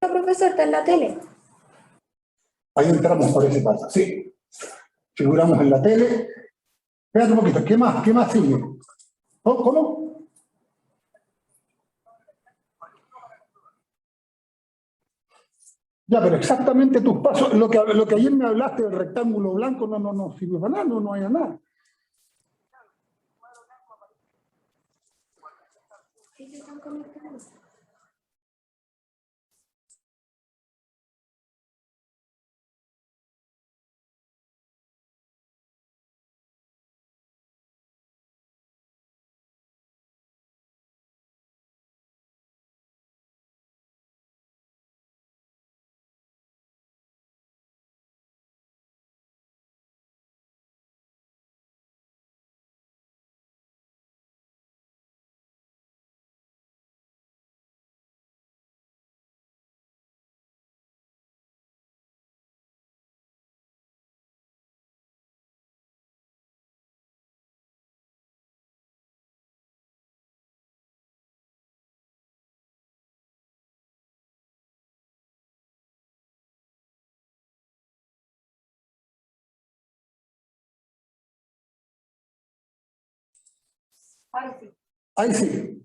Profesor, está en la tele. Ahí entramos por ese paso, sí. Figuramos en la tele. Espérate un poquito, ¿qué más? ¿Qué más sigue? ¿Cómo? Ya, pero exactamente tus pasos, lo que ayer me hablaste del rectángulo blanco, no sirve para nada, no hay nada. Ahí sí.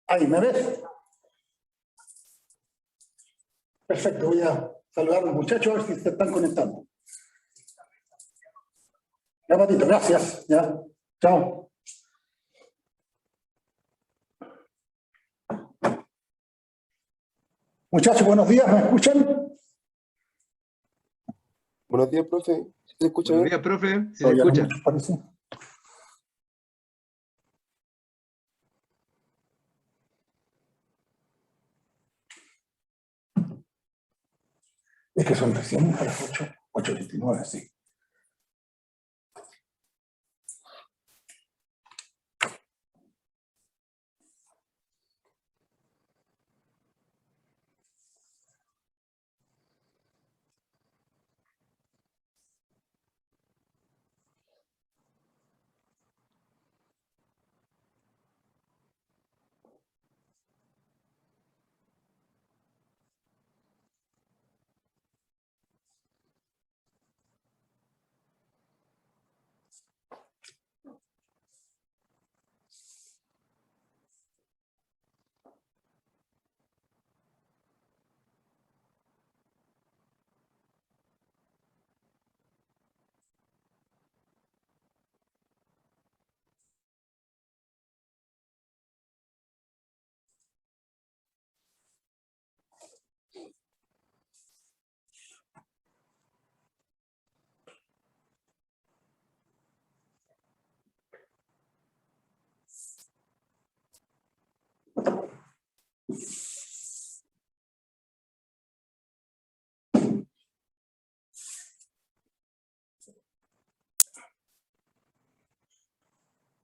Ahí, ¿me ves? Perfecto, voy a saludar a los muchachos a ver si se están conectando. Ya, Patito, gracias. Ya, chao. Muchachos, buenos días, ¿me escuchan? Buenos días, profe. ¿Se escucha Buenos bien? días, profe. ¿Sí se Todavía no escucha? mucho, parece. Es que son recién a las 8:29, sí.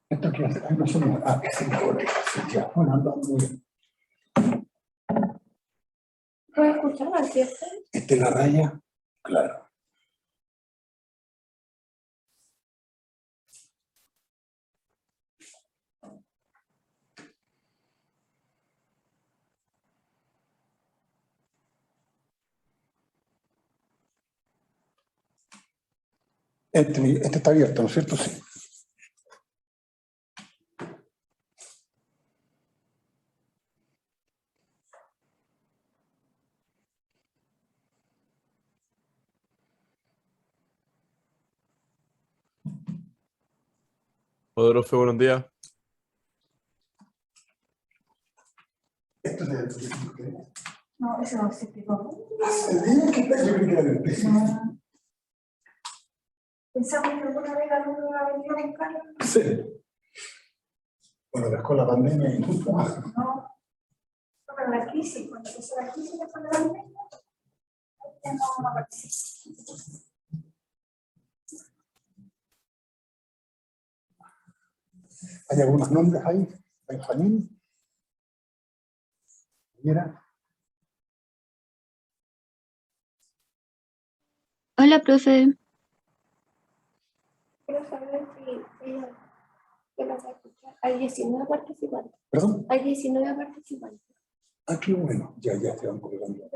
Esto que hace, no somos, es el corte, ya, bueno, anda muy bien. ¿Puedo escuchar la fiesta? ¿Esta es la raya? Claro. Este está abierto, ¿no es cierto? Sí. Hola, profe, buenos días. Esto es de... No, eso no se explicó. Yo creo que era del específico. Pensamos que alguna vez la luz iba a venir a buscar. Sí. Bueno, después con la pandemia y todo. No, pero la crisis, cuando empezó la crisis después de la pandemia, ya no apareció. ¿Hay algunos nombres ahí? Benjamín. Mira. Hola, profe. Quiero saber si ella ¿qué vas a escuchar? Hay 19 participantes. ¿Perdón? Hay 19 participantes. Aquí, bueno, ya se van colgando.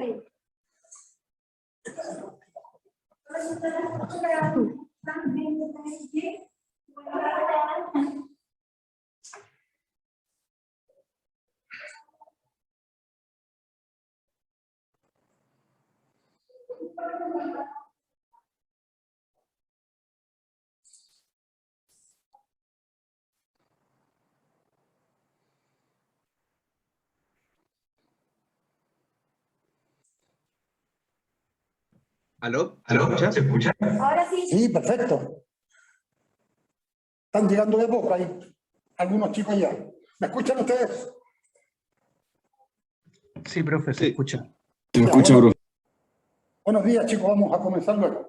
¿Aló? ¿Se escucha? Ahora sí. Sí, perfecto. Están llegando de poco, hay algunos chicos ya. ¿Me escuchan ustedes? Sí, profe, se escucha. Se escucha, bueno. profe. Buenos días, chicos, vamos a comenzar luego.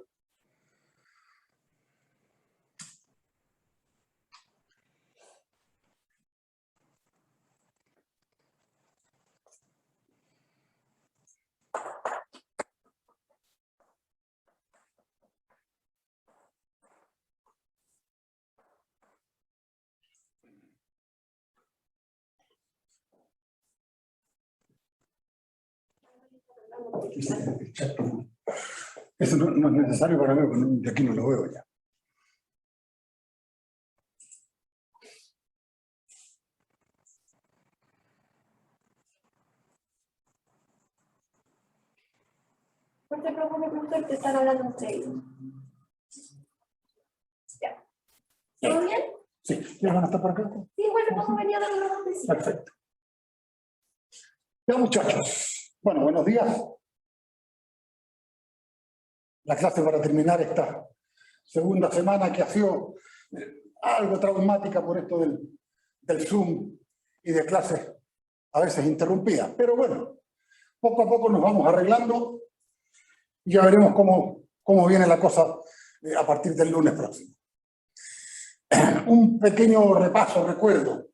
Eso no es necesario para mí, porque de aquí no lo veo ya. No te preocupes, profesor, que están hablando entre ellos. Ya. ¿Todo bien? Sí, ¿ya van a estar por acá? Sí, bueno, vamos a venir a dar una vueltecita. Perfecto. Ya, muchachos. Bueno, buenos días. La clase para terminar esta segunda semana que ha sido algo traumática por esto del Zoom y de clases a veces interrumpidas. Pero bueno, poco a poco nos vamos arreglando y ya veremos cómo viene la cosa a partir del lunes próximo. Un pequeño repaso, recuerdo,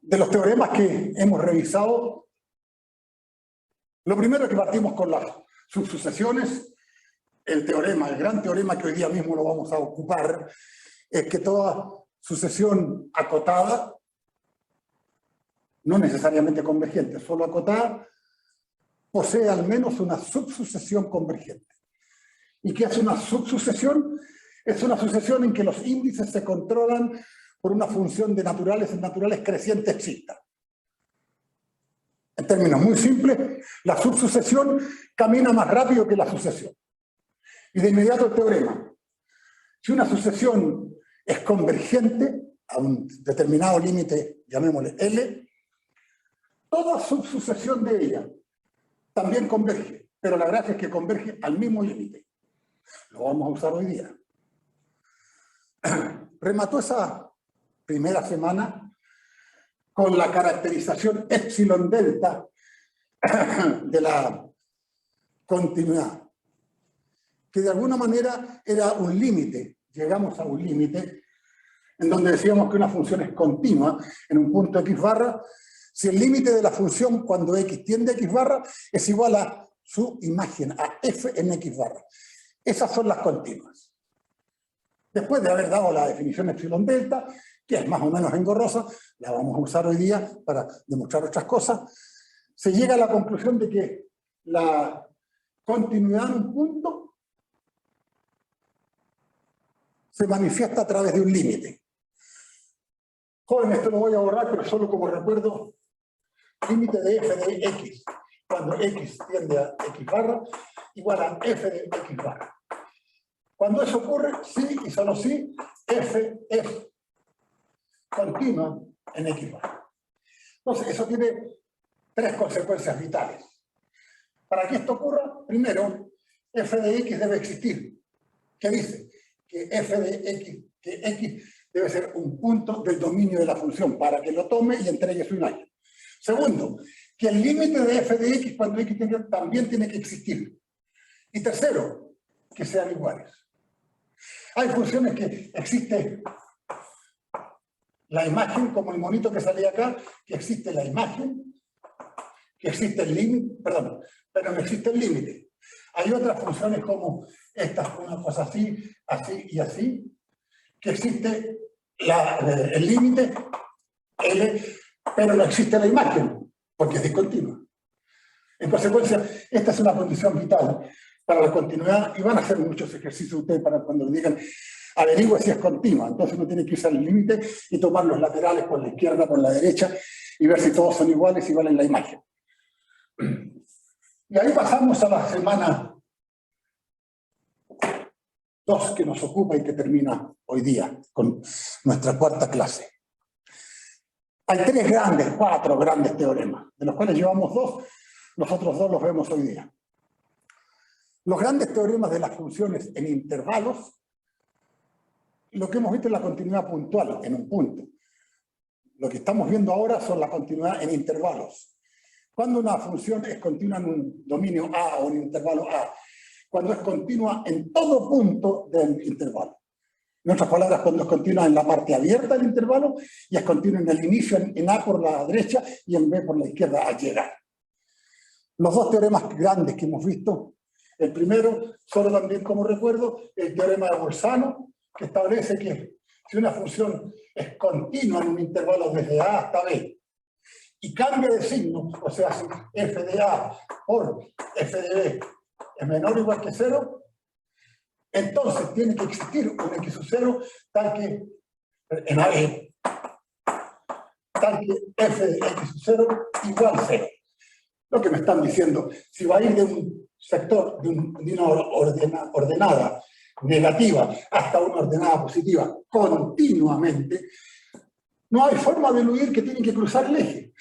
de los teoremas que hemos revisado. Lo primero es que partimos con las subsucesiones. El gran teorema que hoy día mismo lo vamos a ocupar, es que toda sucesión acotada, no necesariamente convergente, solo acotada, posee al menos una subsucesión convergente. ¿Y qué hace una subsucesión? Es una sucesión en que los índices se controlan por una función de naturales creciente exista. En términos muy simples, la subsucesión camina más rápido que la sucesión. Y de inmediato el teorema. Si una sucesión es convergente a un determinado límite, llamémosle L, toda subsucesión de ella también converge, pero la gracia es que converge al mismo límite. Lo vamos a usar hoy día. Remató esa primera semana con la caracterización epsilon delta de la continuidad, que de alguna manera era un límite. Llegamos a un límite en donde decíamos que una función es continua en un punto x barra si el límite de la función cuando x tiende a x barra es igual a su imagen, a f en x barra. Esas son las continuas. Después de haber dado la definición epsilon delta, que es más o menos engorrosa, la vamos a usar hoy día para demostrar otras cosas, se llega a la conclusión de que la continuidad en un punto se manifiesta a través de un límite. Joven, esto lo voy a borrar, pero solo como recuerdo, límite de f de x, cuando x tiende a x barra, igual a f de x barra. Cuando eso ocurre, sí y solo sí, f es continua en x barra. Entonces, eso tiene tres consecuencias vitales. Para que esto ocurra, primero, f de x debe existir. ¿Qué dice? Que f de x, que x debe ser un punto del dominio de la función para que lo tome y entregue su imagen. Segundo, que el límite de f de x cuando x también tiene que existir. Y tercero, que sean iguales. Hay funciones que existe la imagen, como el monito que salía acá, que existe la imagen, que existe el límite, perdón, pero no existe el límite. Hay otras funciones como estas, una cosa así, así y así, que existe el límite L, pero no existe la imagen, porque es discontinua. En consecuencia, esta es una condición vital para la continuidad, y van a hacer muchos ejercicios ustedes para cuando le digan, averigüe si es continua. Entonces uno tiene que irse al límite y tomar los laterales por la izquierda, por la derecha, y ver si todos son iguales en la imagen. Y ahí pasamos a la semana 2 que nos ocupa y que termina hoy día con nuestra cuarta clase. Hay 4 grandes teoremas, de los cuales llevamos 2, los otros 2 los vemos hoy día. Los grandes teoremas de las funciones en intervalos, lo que hemos visto es la continuidad puntual en un punto. Lo que estamos viendo ahora son la continuidad en intervalos. Cuando una función es continua en un dominio A o en un intervalo A, cuando es continua en todo punto del intervalo. En otras palabras, cuando es continua en la parte abierta del intervalo y es continua en el inicio en A por la derecha y en B por la izquierda al llegar. Los 2 teoremas grandes que hemos visto, el primero, solo también como recuerdo, el teorema de Bolzano, que establece que si una función es continua en un intervalo desde A hasta B y cambia de signo, o sea, si f de A por f de B es menor o igual que 0, entonces tiene que existir un x sub 0 tal que en AB, tal que f de x sub 0 igual 0. Lo que me están diciendo, si va a ir de un sector, de una ordenada negativa hasta una ordenada positiva continuamente, no hay forma de eludir que tienen que cruzar el eje.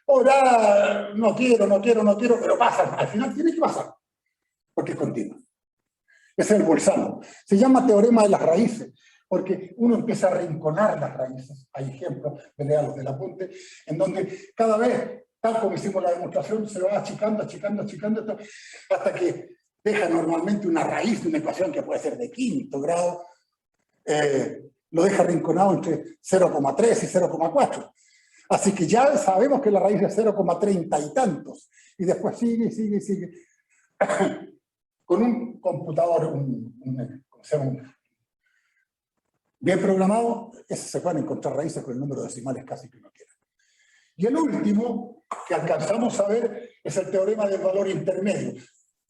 Ahora, no quiero, pero pasa, al final tiene que pasar, porque es continua. Ese es el Bolzano. Se llama teorema de las raíces, porque uno empieza a arrinconar las raíces. Hay ejemplos, vean los del apunte, en donde cada vez, tal como hicimos la demostración, se va achicando, hasta que deja normalmente una raíz de una ecuación que puede ser de 5º grado, lo deja arrinconado entre 0,3 y 0,4. Así que ya sabemos que la raíz es 0,30 y tantos, y después sigue. Con un computador bien programado, se pueden encontrar raíces con el número de decimales casi que uno quiera. Y el último que alcanzamos a ver es el teorema del valor intermedio.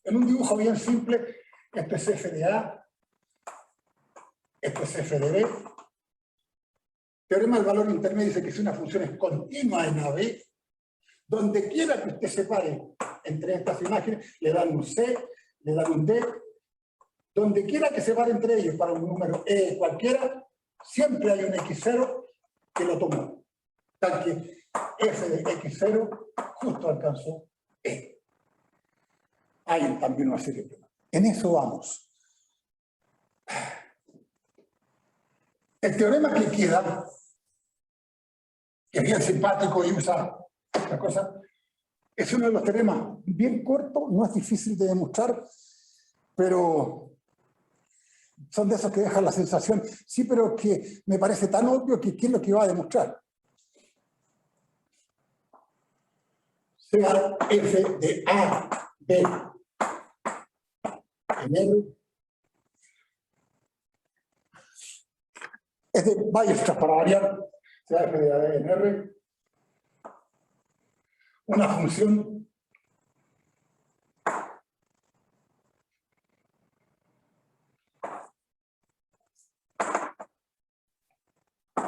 En un dibujo bien simple, esto es f de A, esto es f de B. Teorema del valor intermedio dice que si una función es continua en AB, donde quiera que usted separe entre estas imágenes, le dan un C, le dan un D, donde quiera que se pare entre ellos para un número E cualquiera, siempre hay un X0 que lo tomó. Tal que f de X0 justo alcanzó E. Hay también una serie de problemas. En eso vamos. El teorema que queda, que es bien simpático y usa esta cosa, es uno de los teoremas bien corto, no es difícil de demostrar, pero son de esos que dejan la sensación, sí, pero que me parece tan obvio que ¿qué es lo que va a demostrar? Sea f de A, B, en R, es de Weierstrass para variar, sea f de A, B en R, una función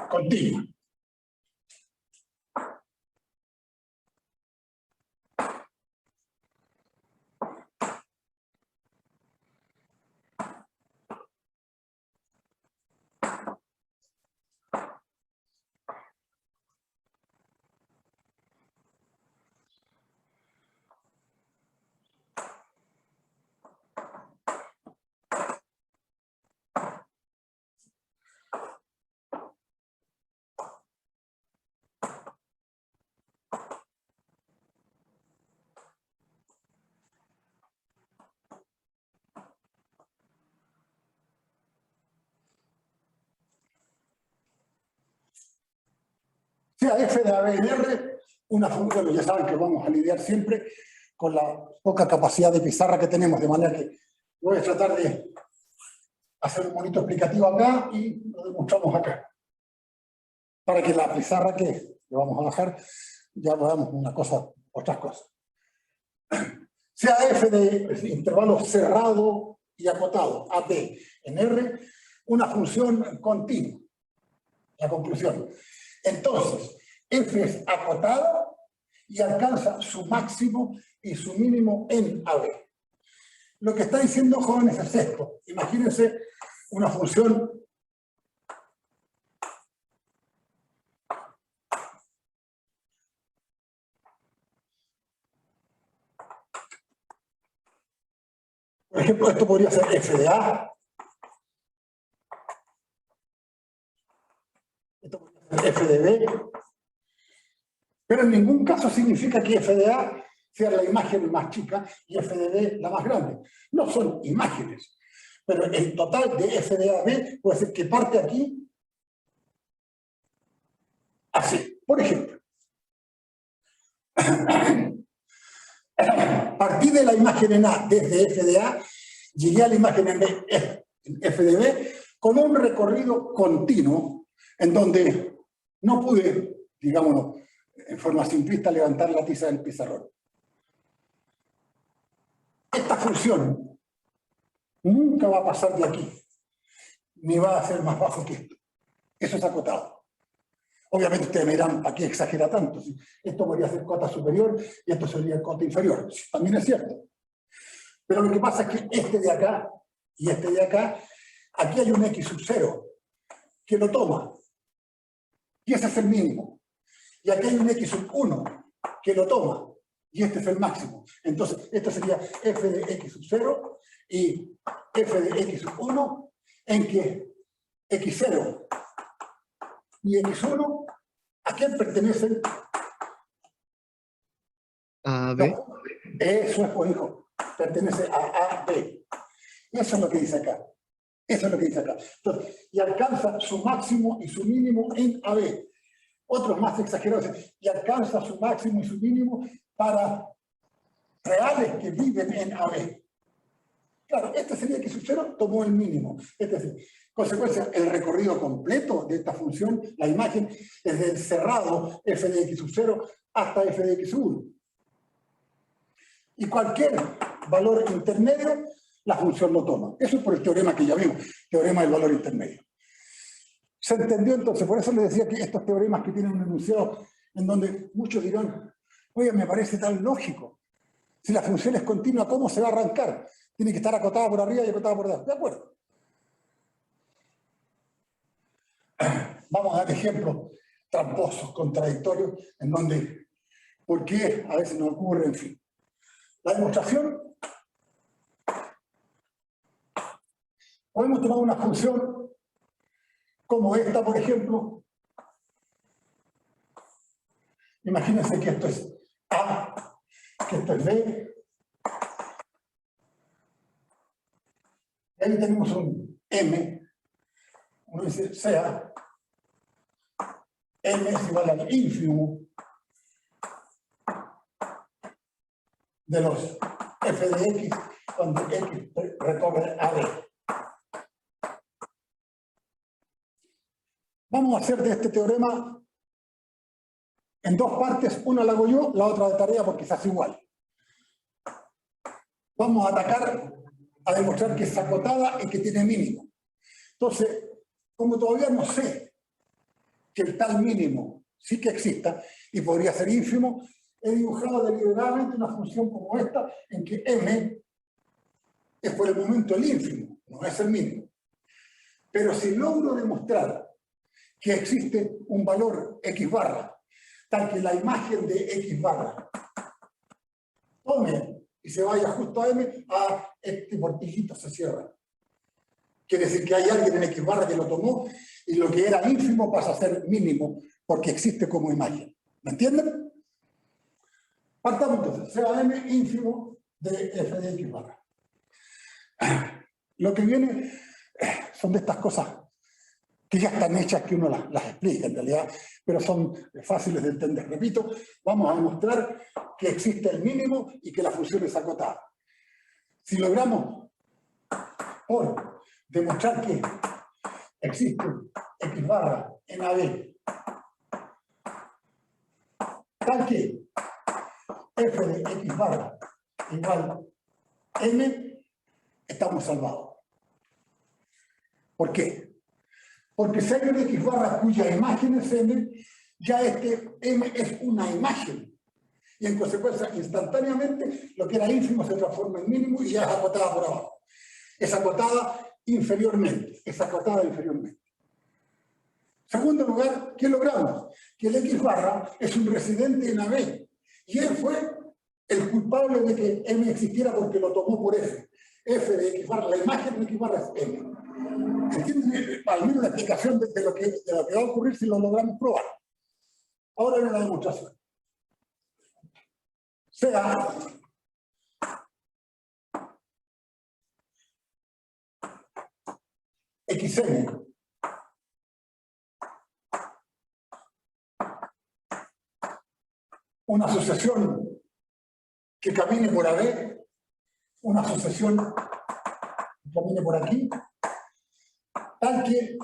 continua. Sea f de AB en R, una función, ya saben que vamos a lidiar siempre con la poca capacidad de pizarra que tenemos, de manera que voy a tratar de hacer un monito explicativo acá y lo demostramos acá, para que la pizarra que lo vamos a bajar, ya veamos otras cosas. Sea f de intervalo cerrado y acotado, AB, en R, una función continua. La conclusión. Entonces, f es acotada y alcanza su máximo y su mínimo en AB. Lo que está diciendo, jóvenes, es esto. Imagínense una función por ejemplo, esto podría ser f de A. Esto podría ser f de B. Pero en ningún caso significa que f de A sea la imagen más chica y f de B la más grande. No son imágenes. Pero el total de f de A B puede ser que parte aquí así. Por ejemplo, partí de la imagen en A desde f de A, llegué a la imagen en B, en f de B, con un recorrido continuo en donde no pude, digámoslo, en forma simplista, levantar la tiza del pizarrón. Esta función nunca va a pasar de aquí, ni va a ser más bajo que esto. Eso es acotado. Obviamente ustedes me dirán, ¿para qué exagera tanto? Esto podría ser cota superior y esto sería cota inferior. También es cierto. Pero lo que pasa es que este de acá y este de acá, aquí hay un x sub 0 que lo toma. Y ese es el mínimo. Y aquí hay un x sub 1 que lo toma. Y este es el máximo. Entonces, esto sería f de x sub 0 y f de x sub 1 en que x0 y x1, ¿a quién pertenecen? A, B. No, eso es, pues, hijo, pertenece a B. Eso es lo que dice acá. Eso es lo que dice acá. Entonces, y alcanza su máximo y su mínimo en AB. Otros más exagerados dicen, y alcanza su máximo y su mínimo para reales que viven en AB. Claro, este sería x sub 0, tomó el mínimo. Es decir, consecuencia, el recorrido completo de esta función, la imagen, es del cerrado f de x sub 0 hasta f de x sub 1. Y cualquier valor intermedio, la función lo toma. Eso es por el teorema que ya vimos, teorema del valor intermedio. ¿Se entendió entonces? Por eso les decía que estos teoremas que tienen un enunciado en donde muchos dirán, oye, me parece tan lógico. Si la función es continua, ¿cómo se va a arrancar? Tiene que estar acotada por arriba y acotada por abajo. ¿De acuerdo? Vamos a dar ejemplos tramposos, contradictorios, en donde, ¿por qué a veces nos ocurre? En fin. La demostración, podemos tomar una función como esta, por ejemplo. Imagínense que esto es A, que esto es B. Y ahí tenemos un M. Uno dice, sea, M es igual al ínfimo de los f de x cuando x recorre a B. Vamos a hacer de este teorema en dos partes. Una la hago yo, la otra de tarea porque se hace igual. Vamos a atacar a demostrar que es acotada y que tiene mínimo. Entonces, como todavía no sé que el tal mínimo sí que exista y podría ser ínfimo, he dibujado deliberadamente una función como esta en que m es por el momento el ínfimo, no es el mínimo. Pero si logro demostrar que existe un valor x barra, tal que la imagen de x barra tome y se vaya justo a m, a este portillito se cierra. Quiere decir que hay alguien en x barra que lo tomó y lo que era ínfimo pasa a ser mínimo porque existe como imagen. ¿Me entienden? Partamos entonces, sea m ínfimo de f de x barra. Lo que viene son de estas cosas que ya están hechas, que uno las explica en realidad, pero son fáciles de entender. Repito, vamos a demostrar que existe el mínimo y que la función es acotada. Si logramos por demostrar que existe x barra en AB tal que f de x barra igual m, estamos salvados. ¿Por qué? Porque si hay un x barra cuya imagen es m, ya este m es una imagen. Y en consecuencia, instantáneamente, lo que era ínfimo se transforma en mínimo y ya es acotada por abajo. Es acotada inferiormente. Es acotada inferiormente. Segundo lugar, ¿qué logramos? Que el x barra es un residente en AB. Y él fue el culpable de que m existiera porque lo tomó por f. F de x barra, la imagen de x barra es m. ¿Se entiende? Al menos la explicación de lo que va a ocurrir si lo logramos probar. Ahora viene la demostración. Sea xn una asociación que camine por AB, una asociación que camine por aquí, tal que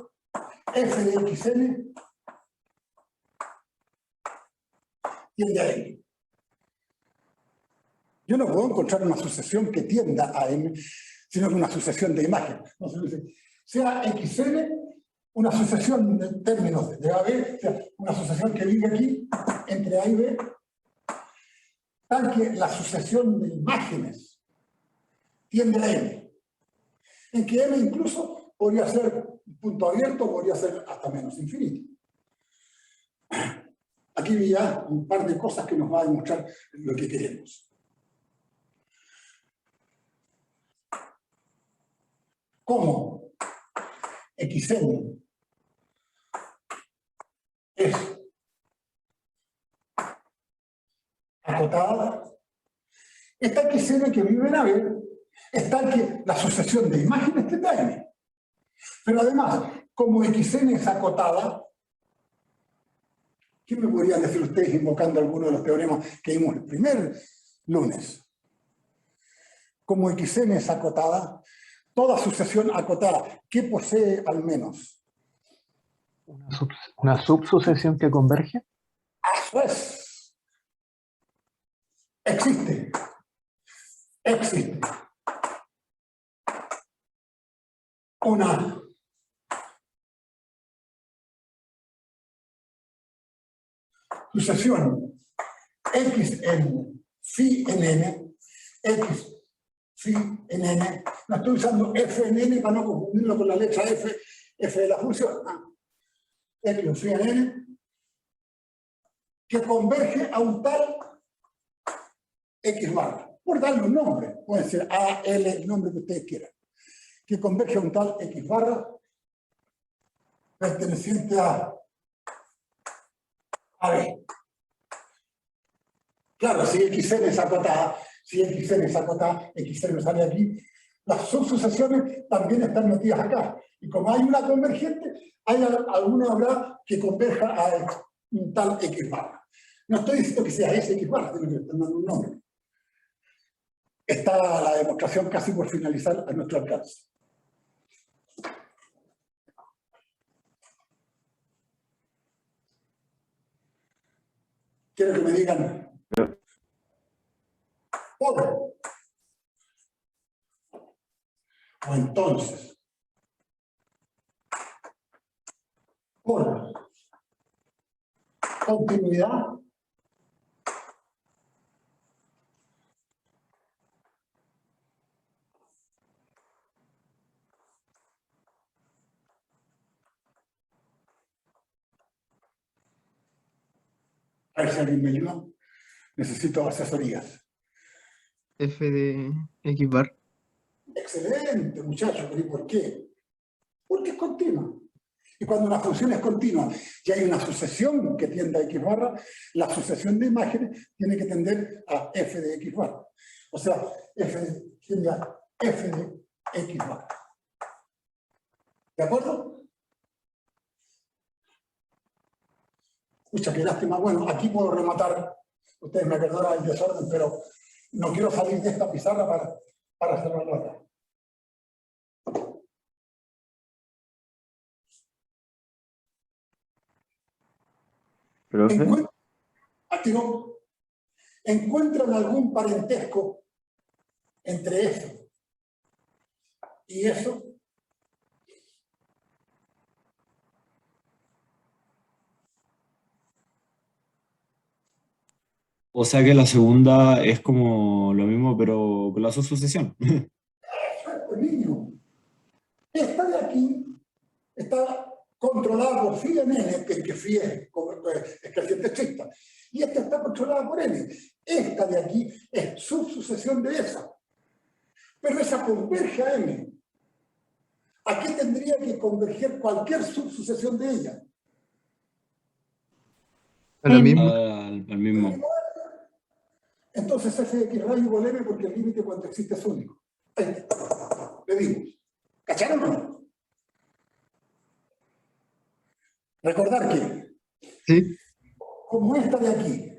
f de xn tiende a m. Yo no puedo encontrar una asociación que tienda a m, sino que una asociación de imagen. Entonces, sea xn una asociación de términos de AB, o sea, una asociación que vive aquí entre A y B, tal que la asociación de imágenes tiende a m, en que m incluso podría ser un punto abierto, podría ser hasta menos infinito. Aquí vi ya un par de cosas que nos va a demostrar lo que queremos. ¿Cómo xn es acotada? Está xn que vive en AB, está que la asociación de imágenes que da m. Pero además, como xn es acotada, ¿qué me podrían decir ustedes invocando alguno de los teoremas que vimos el primer lunes? Como xn es acotada, toda sucesión acotada, ¿qué posee al menos? Una subsucesión que converge. Eso es. Existe. Existe. Una sucesión x en phi en n, x phi en n, no estoy usando f en n para no confundirlo con la letra f, f de la función, x en phi en n, que converge a un tal x barra, por darle un nombre, puede ser a, l, el nombre que ustedes quieran, que converge a un tal x barra perteneciente a B. Claro, si xn es acotada, xn sale aquí, las subsucesiones también están metidas acá. Y como hay una convergente, hay alguna habrá que converja a un tal x barra. No estoy diciendo que sea ese x barra, sino que estoy dando un nombre. Está la demostración casi por finalizar a nuestro alcance. Quiero que me digan por o entonces por continuidad a ver si alguien me ayuda. Necesito asesorías. F de X bar. Excelente, muchachos, pero ¿y por qué? Porque es continua. Y cuando una función es continua y hay una sucesión que tiende a x barra, la sucesión de imágenes tiene que tender a f de x barra. O sea, tiende a f de x barra. ¿De acuerdo? Escucha, qué lástima. Bueno, aquí puedo rematar. Ustedes me perdonarán el desorden, pero no quiero salir de esta pizarra para cerrarlo acá. Profe, activo, encuentran algún parentesco entre eso y eso. O sea que la segunda es como lo mismo, pero con la subsucesión. Exacto, niño. Esta de aquí está controlada por phi en n, que phi es creciente estricta. Y esta está controlada por n. Esta de aquí es subsucesión de esa. Pero esa converge a m. ¿A qué tendría que converger cualquier subsucesión de ella? A la misma. Al mismo. Entonces f de x rayo igual m porque el límite cuando existe es único. Ahí está. Le dimos. ¿Cacharon o no? Recordar que, Sí. como esta de aquí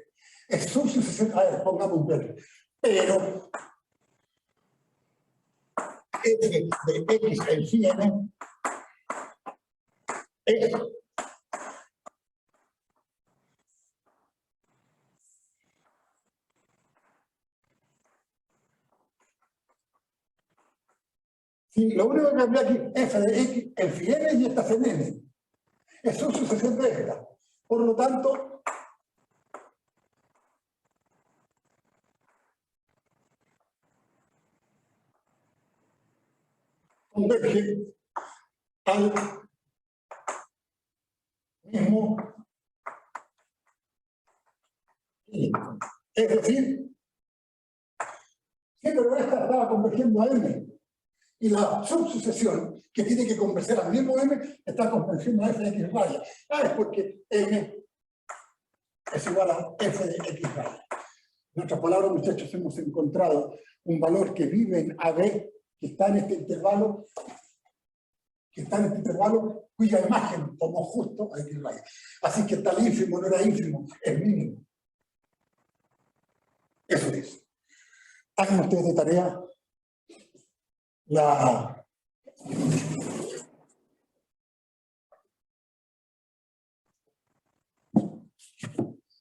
es subsucesión, a ver, pongamos un verde, pero f de x en phi n es sí, lo único que cambia aquí, f de x en phi n y esta en n. Es subsucesión de esta. Por lo tanto, converge al mismo límite. Es decir, sí, pero esta estaba convergiendo a m. Y la subsucesión, que tiene que converger al mismo m, está convergiendo a f de x raya. Es porque m es igual a f de x raya. En otras palabras, muchachos, hemos encontrado un valor que vive en AB, que está en este intervalo, cuya imagen tomó justo a x raya. Así que tal ínfimo no era ínfimo, es mínimo. Eso es. Hagan ustedes de tarea la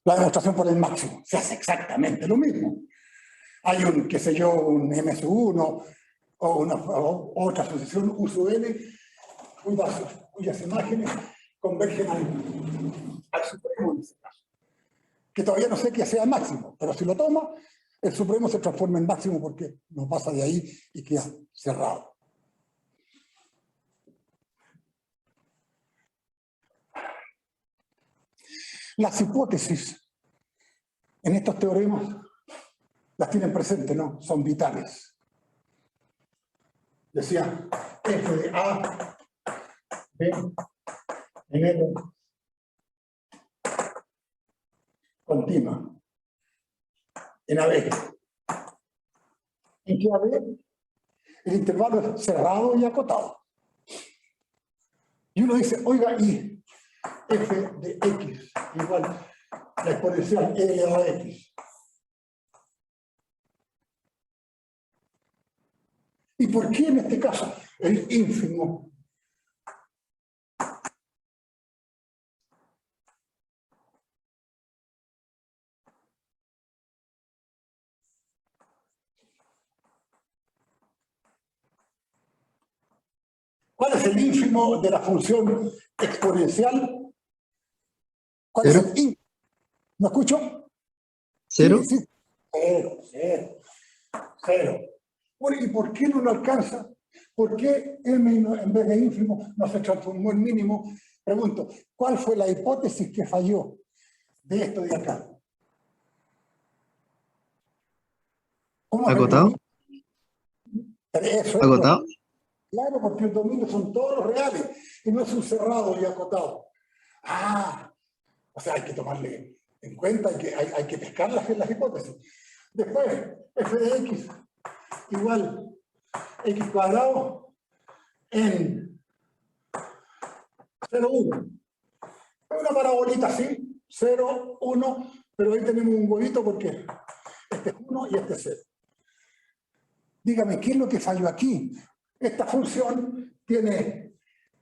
demostración por el máximo. Se hace exactamente lo mismo. Hay un, qué sé yo, un m sub 1 o otra sucesión u sub n cuyas imágenes convergen al supremo en ese caso. Que todavía no sé que sea el máximo, pero si lo toma, el supremo se transforma en máximo porque no pasa de ahí y queda cerrado. Las hipótesis en estos teoremas las tienen presentes, ¿no? Son vitales. Decía f de a, b, en L, continua, en AB. ¿En qué AB? El intervalo es cerrado y acotado. Y uno dice, oiga, y f de x igual la exponencial e elevado a x. ¿Y por qué en este caso el ínfimo? ¿Cuál es el ínfimo de la función exponencial? ¿Cuál es el ínfimo? ¿Me escucho? ¿Cero? Sí, sí. Cero. Bueno, ¿y por qué no lo alcanza? ¿Por qué m en vez de ínfimo no se transformó en mínimo? Pregunto, ¿cuál fue la hipótesis que falló de esto de acá? ¿Cómo es el ¿Acotado? dominio? Eso es. ¿Acotado? Claro, porque el dominio son todos los reales y no es un cerrado y acotado. O sea, hay que tomarle en cuenta, hay que pescar las hipótesis. Después, f de x igual x cuadrado en 0,1. Es una parabolita así, 0, 1, pero ahí tenemos un huevito porque este es 1 y este es 0. Dígame, ¿qué es lo que falló aquí? Esta función tiene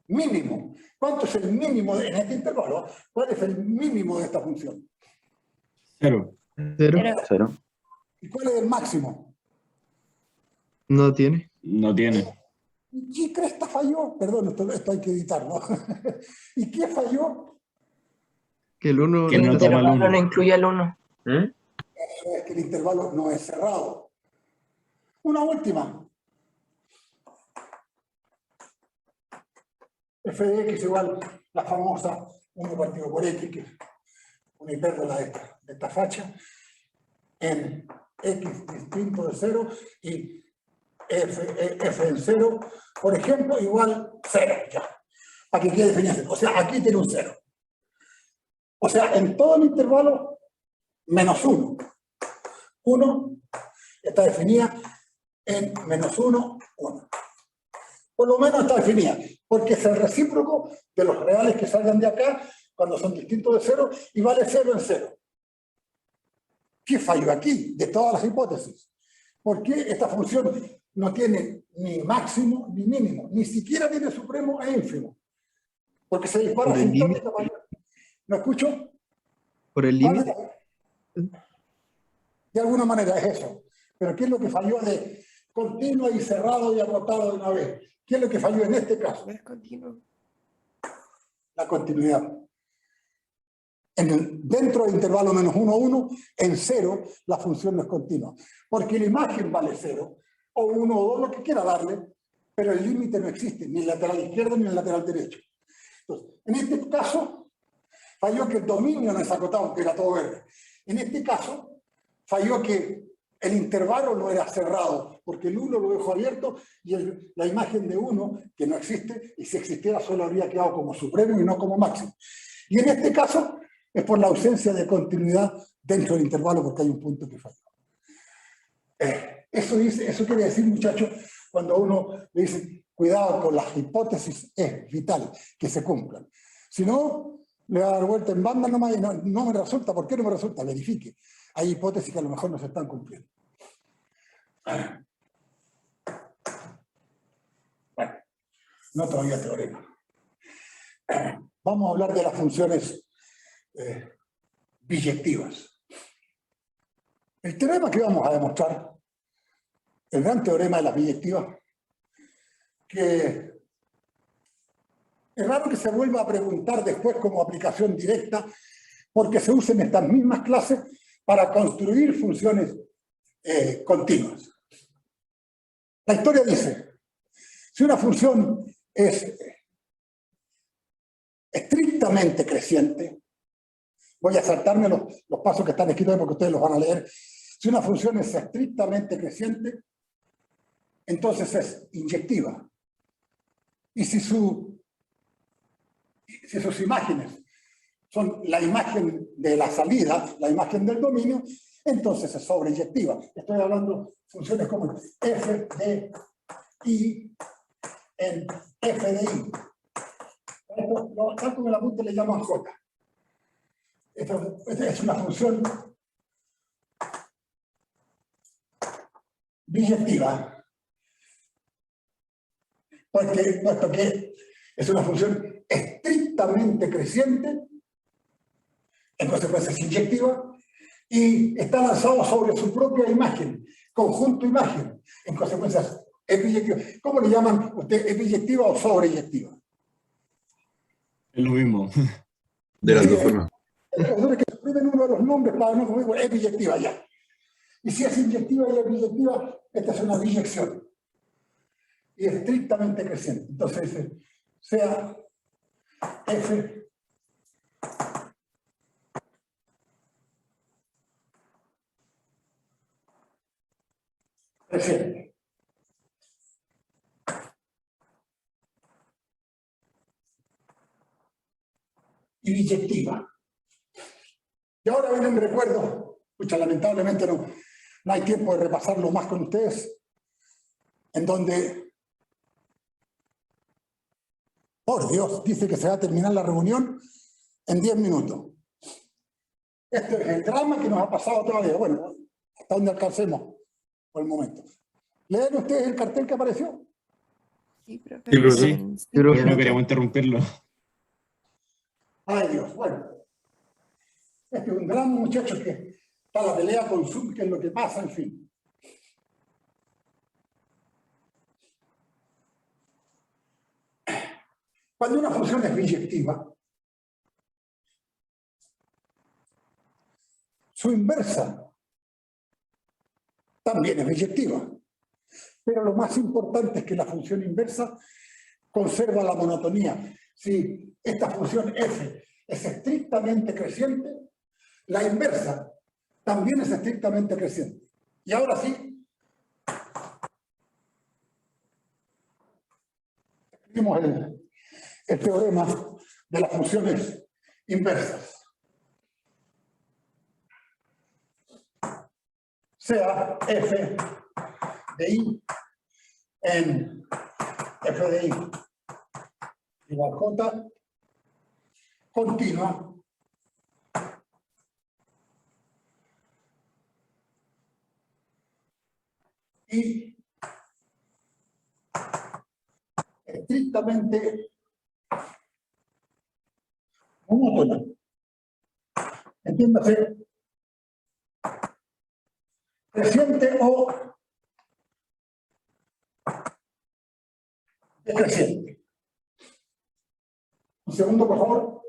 mínimo. ¿Cuánto es el mínimo en este intervalo? ¿Cuál es el mínimo de esta función? 0. 0. Cero. 0. ¿Y cuál es el máximo? No tiene. No tiene. ¿Y qué cresta falló? Perdón, esto hay que editarlo. ¿Y qué falló? Que el 1 Que no toma el intervalo 1. no incluye el 1. Es que el intervalo no es cerrado. Una última. F de x igual la famosa 1 partido por x, que es una hipérbola de esta facha, en x distinto de 0 y f en 0, por ejemplo, igual 0, ya, para que quede definido. O sea, aquí tiene un 0. O sea, en todo el intervalo, menos 1. 1 está definida en menos 1, 1. Por lo menos está definida, porque es el recíproco de los reales que salgan de acá cuando son distintos de 0 y vale 0 en 0. ¿Qué falló aquí de todas las hipótesis? ¿Por qué esta función no tiene ni máximo ni mínimo? Ni siquiera tiene supremo e ínfimo. Porque se dispara Por el asintótica. ¿No escucho? Por el límite. De alguna manera es eso. Pero ¿qué es lo que falló de continuo y cerrado y agotado de una vez? ¿Qué es lo que falló en este caso? Es continuo. La continuidad. Dentro del intervalo menos 1, 1, en 0 la función no es continua. Porque la imagen vale 0, o 1 o 2, lo que quiera darle, pero el límite no existe, ni el lateral izquierdo ni el lateral derecho. Entonces, en este caso, falló que el dominio no es acotado, que era todo verde. En este caso, falló que el intervalo no era cerrado, porque el 1 lo dejó abierto y la imagen de 1, que no existe, y si existiera solo habría quedado como supremo y no como máximo. Y en este caso, es por la ausencia de continuidad dentro del intervalo, porque hay un punto que falló. Eso quiere decir, muchachos, cuando uno le dice, cuidado con las hipótesis, es vital que se cumplan. Si no, le va a dar vuelta en banda nomás y no me resulta. ¿Por qué no me resulta? Verifique. Hay hipótesis que a lo mejor no se están cumpliendo. Bueno, no todavía teorema. Vamos a hablar de las funciones biyectivas. El teorema que vamos a demostrar, el gran teorema de las biyectivas, que es raro que se vuelva a preguntar después como aplicación directa, porque se usa en estas mismas clases para construir funciones continuas. La historia dice, si una función es estrictamente creciente, voy a saltarme los pasos que están escritos ahí porque ustedes los van a leer. Si una función es estrictamente creciente, entonces es inyectiva. Y si sus imágenes son la imagen de la salida, la imagen del dominio, entonces es sobreyectiva. Estoy hablando de funciones como f de i en f de i. Esto, tal como el apunte le llaman j. Esta es una función biyectiva, puesto que es una función estrictamente creciente, en consecuencia es inyectiva, y está lanzado sobre su propia imagen, conjunto imagen, en consecuencia es biyectiva. ¿Cómo le llaman ustedes? ¿Es biyectiva o sobreyectiva? Es lo mismo. De las dos formas. Es que suprimen uno de los nombres para no conmigo, es biyectiva ya. Y si es inyectiva y es biyectiva, esta es una biyección. Y es estrictamente creciente. Entonces, sea f creciente. Y biyectiva. Y ahora viene un recuerdo, escucha, lamentablemente no hay tiempo de repasarlo más con ustedes, en donde, por Dios, dice que se va a terminar la reunión en 10 minutos. Este es el drama que nos ha pasado todavía. Bueno, hasta donde alcancemos por el momento. ¿Leen ustedes el cartel que apareció? Sí, profe. Sí, profe. Sí. Pero Pero no queríamos interrumpirlo. Ay Dios, bueno. Este es un drama, muchachos, que está la pelea con sum, que es lo que pasa, en fin. Cuando una función es biyectiva, su inversa también es biyectiva. Pero lo más importante es que la función inversa conserva la monotonía. Si esta función f es estrictamente creciente, la inversa también es estrictamente creciente. Y ahora sí, escribimos el teorema de las funciones inversas. Sea f de i en f de i igual j continua y estrictamente monótona. Entiéndase, creciente o decreciente. Un segundo, por favor.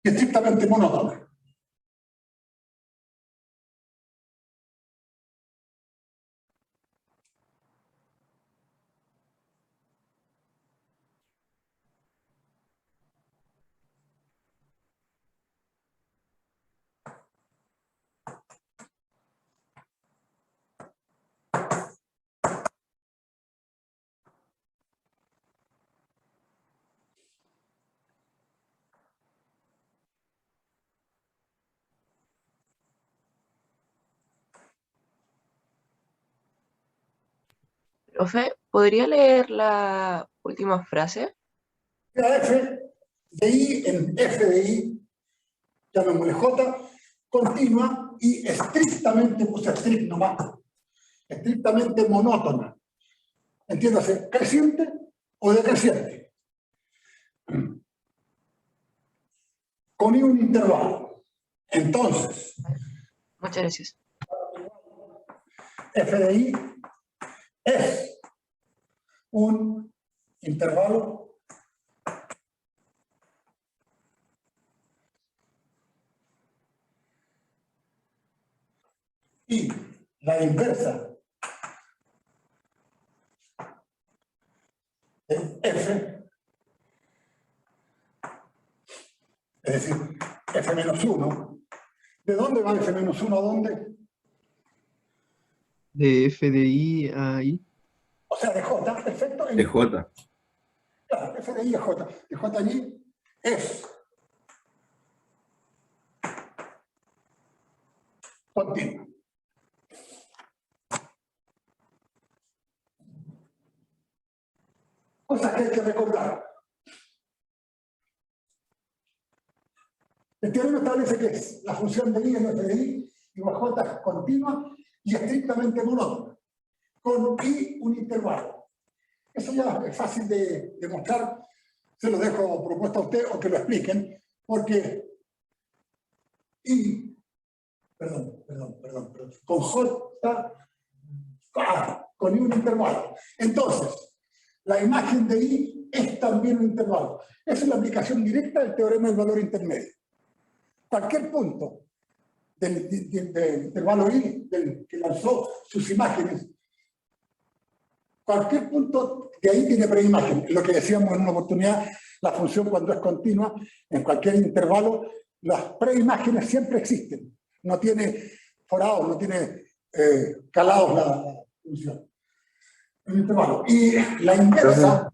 Y estrictamente monótona. Profe, ¿podría leer la última frase? Sea f de i en f de i, llamémosle j, continua y estrictamente, puse strict nomás, estrictamente monótona. Entiéndase, creciente o decreciente. Con I un intervalo. Entonces, Muchas gracias. f de i es un intervalo y la inversa de f, es decir, f menos 1. ¿De dónde va f menos 1 a dónde? De f de i a i. O sea, de j, perfecto. De J. Claro, f de i es j. De j allí es continua. Cosas que hay que recordar. El teorema establece que es la función de i en f de i igual j es continua y estrictamente monótona, con i un intervalo. Eso ya es fácil de demostrar, se lo dejo propuesta a usted o que lo expliquen, porque i, perdón, con j, con i un intervalo. Entonces, la imagen de i es también un intervalo. Esa es la aplicación directa del teorema del valor intermedio. Cualquier punto del intervalo i, que lanzó sus imágenes, cualquier punto de ahí tiene preimagen. Lo que decíamos en una oportunidad, la función cuando es continua, en cualquier intervalo, las preimágenes siempre existen. No tiene forados, no tiene calados la función. Un intervalo. Y la inversa,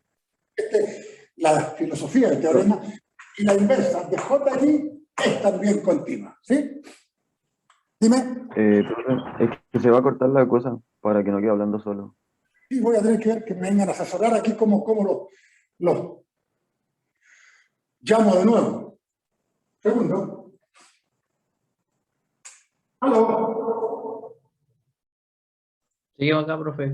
la filosofía del teorema, y la inversa de J es también continua. ¿Sí? Dime. Profe, es que se va a cortar la cosa para que no quede hablando solo. Y voy a tener que ver que me vengan a asesorar aquí cómo los llamo de nuevo. Segundo. ¿Aló? Seguimos acá, profe.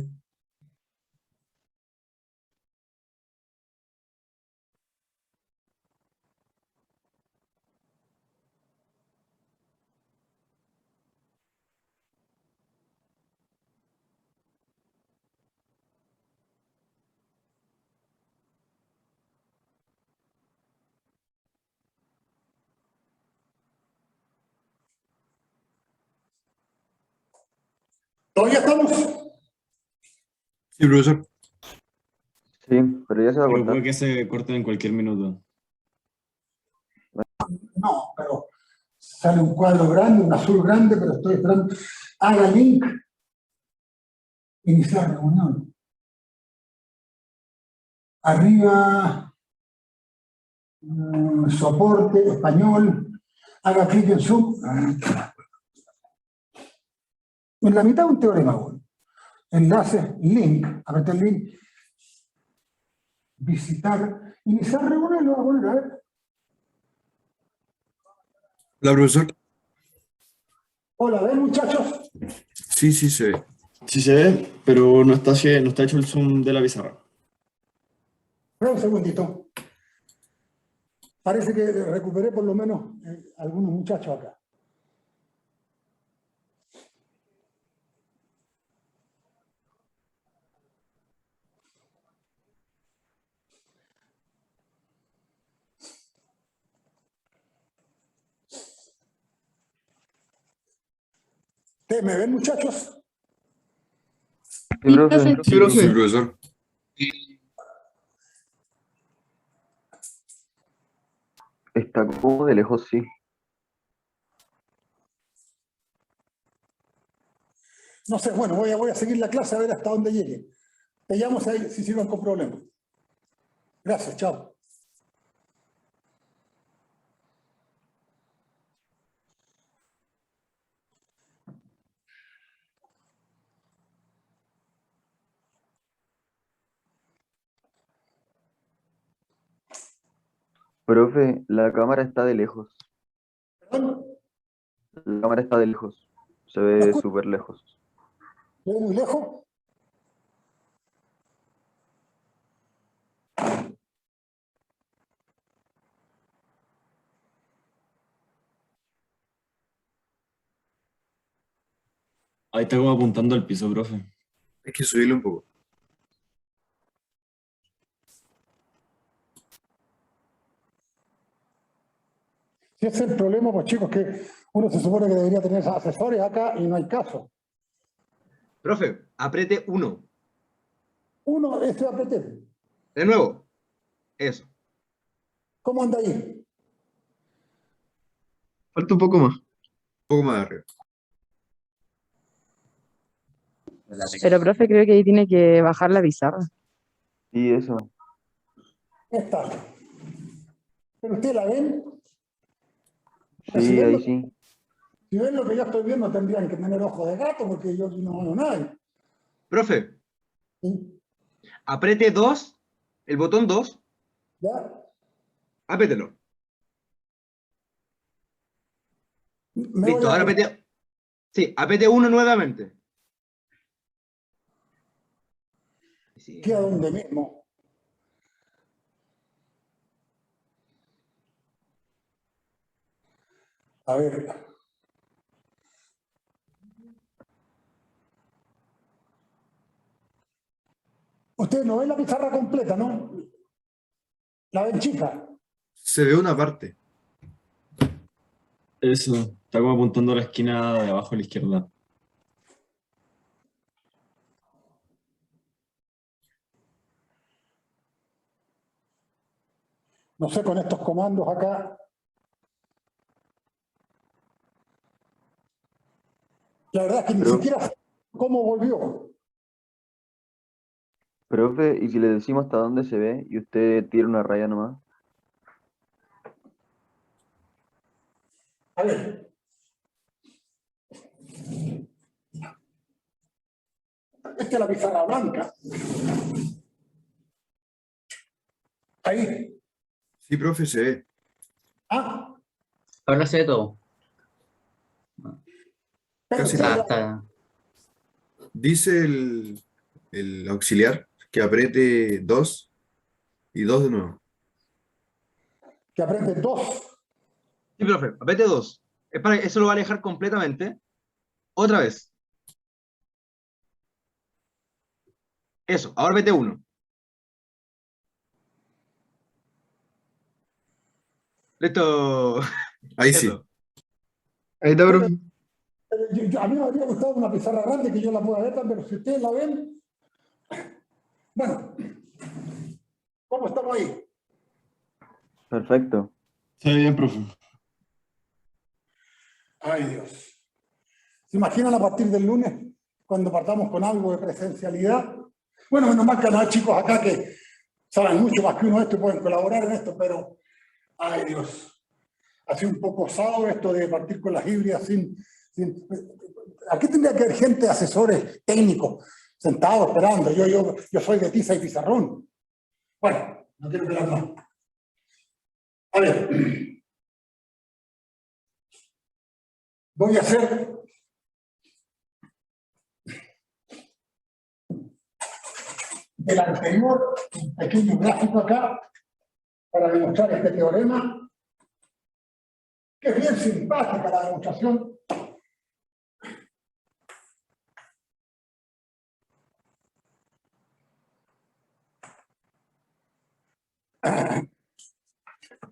¿Todavía estamos? Sí, profesor. Sí, pero ya se va a Pero cortar. puede que se corten en cualquier minuto. No, pero sale un cuadro grande, un azul grande, pero estoy esperando. Haga link. Iniciar reunión. Arriba, soporte, español. Haga clic en Zoom. En la mitad un teorema, bueno. Enlace, link, apreté el link. Visitar, iniciar reunión, lo voy a poner, a ver. Hola, profesor. Hola, ¿ven, muchachos? Sí, sí se ve. Sí se ve, pero no está hecho el zoom de la pizarra. Espera un segundito. Parece que recuperé por lo menos algunos muchachos acá. ¿Ustedes me ven, muchachos? Sí, profe. Sí, profesor. Está como de lejos, sí. No sé, bueno, voy a seguir la clase a ver hasta dónde llegue. Te llamo si sirvan con problemas. Gracias, chao. Profe, la cámara está de lejos. ¿Perdón? La cámara está de lejos. Se ¿Me ve escuchan? súper lejos. ¿Me ven muy lejos? Ahí está como apuntando al piso, profe. Hay que subirle un poco. Si ese es el problema, pues chicos, que uno se supone que debería tener asesores acá y no hay caso. Profe, apriete 1. Uno, este APT. De nuevo. Eso. ¿Cómo anda ahí? Falta un poco más. Un poco más arriba. Pero, profe, creo que ahí tiene que bajar la pizarra. Sí, eso. Esta. ¿Pero ustedes la ven? Porque Sí, ahí sí. si ven lo que yo estoy viendo, tendrían que tener ojo de gato, porque yo no veo nada. Profe, ¿Sí? apriete 2. El botón 2. ¿Ya? Apriételo. Me voy Listo, a... ahora apriete. Sí, apriete 1 nuevamente. Sí. ¿Qué a dónde mismo? A ver. Ustedes no ven la pizarra completa, ¿no? La ven chica. Se ve una parte. Eso, está como apuntando a la esquina de abajo a la izquierda. No sé, con estos comandos acá. La verdad es que ni Pero, siquiera sé cómo volvió. profe, ¿y si le decimos hasta dónde se ve y usted tira una raya nomás? A ver. Esta es la pizarra blanca. Ahí. Sí, profe, se ve. Ah, Ahora se ve todo. Pero Casi sí, nada. Dice el auxiliar que apriete 2 y 2 de nuevo. que apriete 2. Sí, profe, apriete 2. Eso lo va a alejar completamente. Otra vez. Eso, ahora apriete 1. Listo. Ahí sí. Eso. Ahí está, profe. A mí me habría gustado una pizarra grande que yo la pueda ver, pero si ustedes la ven, bueno, ¿cómo estamos ahí? Perfecto. Está bien, profe. Ay, Dios. ¿Se imaginan a partir del lunes, cuando partamos con algo de presencialidad? Bueno, menos mal que no hay chicos acá que saben mucho más que uno de esto y pueden colaborar en esto, pero, ay, Dios. Ha sido un poco osado esto de partir con las híbridas sin... Aquí tendría que haber gente, asesores técnicos, sentados esperando. Yo soy de tiza y pizarrón. Bueno, no quiero esperar más. A ver. Voy a hacer del anterior un pequeño gráfico acá para demostrar este teorema, que es bien simpática la demostración.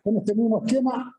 Con este mismo esquema.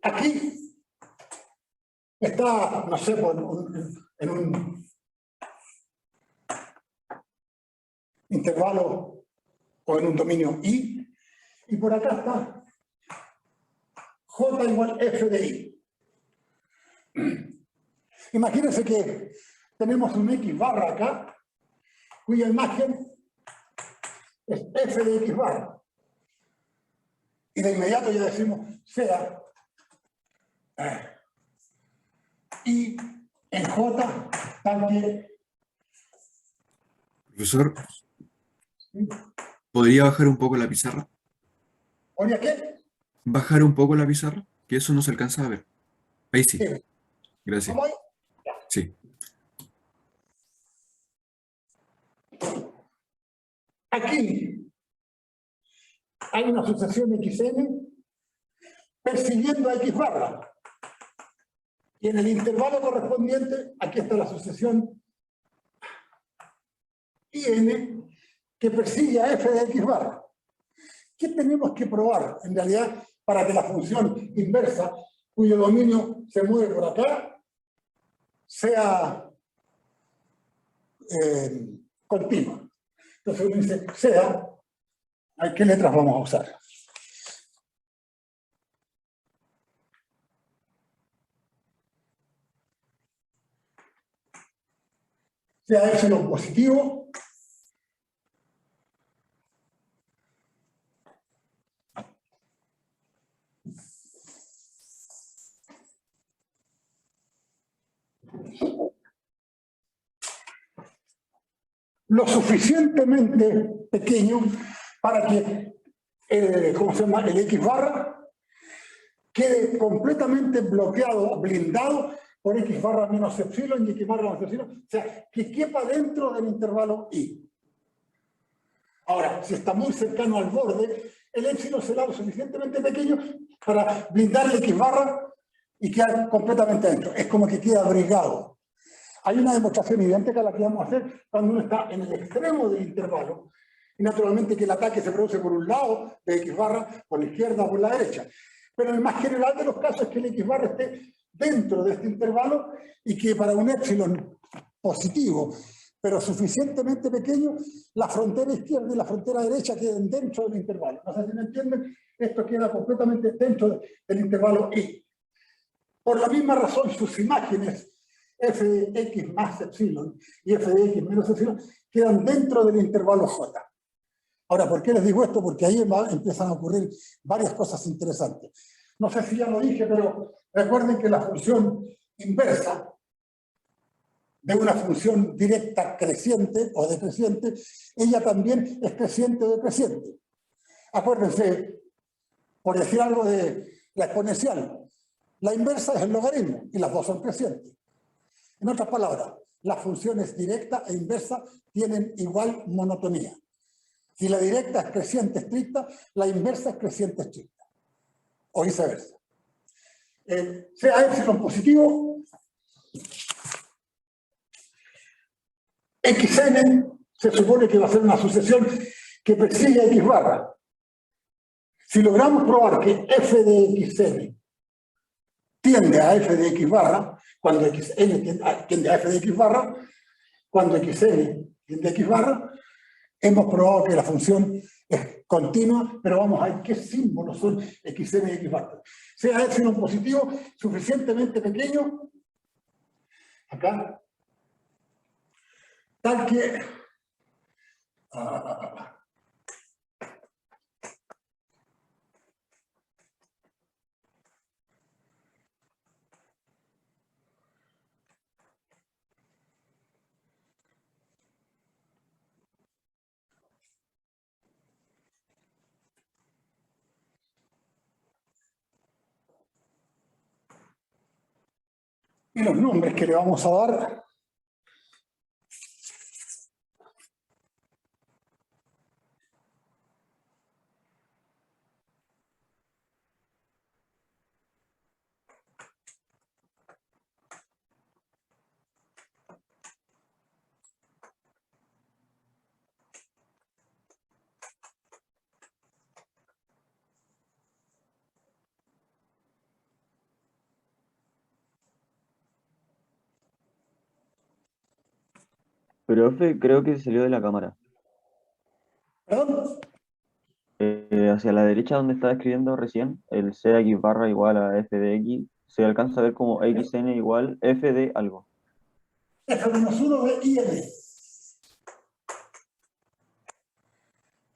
Aquí está, no sé, en un intervalo o en un dominio I, y por acá está J igual F de I. Imagínense que tenemos un X barra acá, cuya imagen es F de X barra. Y de inmediato ya decimos sea y en J tal que... Profesor, ¿podría bajar un poco la pizarra? ¿Oye qué? ¿Bajar un poco la pizarra? Que eso no se alcanza a ver. Ahí sí. Sí. Gracias. ¿Vamos ahí? Sí. Aquí hay una sucesión XN persiguiendo a X barra. Y en el intervalo correspondiente, aquí está la sucesión IN que persigue a F de X barra. ¿Qué tenemos que probar en realidad para que la función inversa, cuyo dominio se mueve por acá, sea continua? Entonces uno dice, sea, ¿qué letras vamos a usar? Sea epsilon positivo, lo suficientemente pequeño para que ¿cómo se llama? El X barra quede completamente bloqueado, blindado por X barra menos epsilon y X barra menos epsilon, o sea, que quepa dentro del intervalo I. Ahora, si está muy cercano al borde, el epsilon será lo suficientemente pequeño para blindar el X barra y quedar completamente dentro. Es como que queda abrigado. Hay una demostración idéntica a la que vamos a hacer cuando uno está en el extremo del intervalo y naturalmente que el ataque se produce por un lado de X barra, por la izquierda o por la derecha. Pero el más general de los casos es que el X barra esté dentro de este intervalo y que para un épsilon positivo, pero suficientemente pequeño, la frontera izquierda y la frontera derecha queden dentro del intervalo. No sé si me entienden, esto queda completamente dentro del intervalo I. Por la misma razón, sus imágenes f de x más epsilon y f de x menos epsilon quedan dentro del intervalo J. Ahora, ¿por qué les digo esto? Porque ahí empiezan a ocurrir varias cosas interesantes. No sé si ya lo dije, pero recuerden que la función inversa de una función directa creciente o decreciente, ella también es creciente o decreciente. Acuérdense, por decir algo de la exponencial, la inversa es el logaritmo y las dos son crecientes. En otras palabras, las funciones directa e inversa tienen igual monotonía. Si la directa es creciente estricta, la inversa es creciente estricta. O viceversa. Sea epsilon positivo, xn se supone que va a ser una sucesión que persigue x barra. Si logramos probar que f de xn tiende a f de x barra, cuando xn tiende a f de x barra, cuando xn tiende a x barra, hemos probado que la función es continua, pero vamos a ver qué símbolos son xn y x barra. Sea epsilon positivo suficientemente pequeño, acá, tal que y los nombres que le vamos a dar Profe, creo que salió de la cámara. ¿Perdón? Hacia la derecha donde estaba escribiendo recién, el c de x barra igual a f de x, se alcanza a ver como xn igual f de algo. F menos 1 de IN.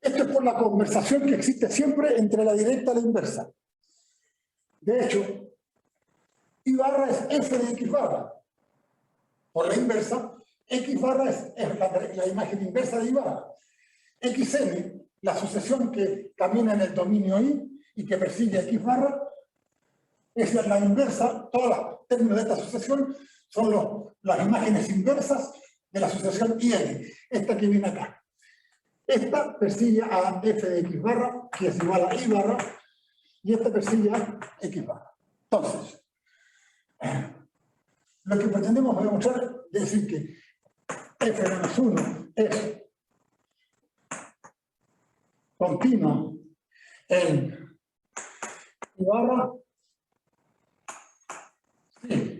Esto es por la conversación que existe siempre entre la directa y la inversa. De hecho, I barra es f de x barra. Por la inversa, x barra es la imagen inversa de I barra. xn, la sucesión que camina en el dominio I y que persigue x barra, es la inversa, todos los términos de esta sucesión son las imágenes inversas de la sucesión IN, esta que viene acá. Esta persigue a f de x barra, que es igual a I barra, y esta persigue a x barra. Entonces, lo que pretendemos demostrar es decir que f menos 1 es continuo en I barra, sí.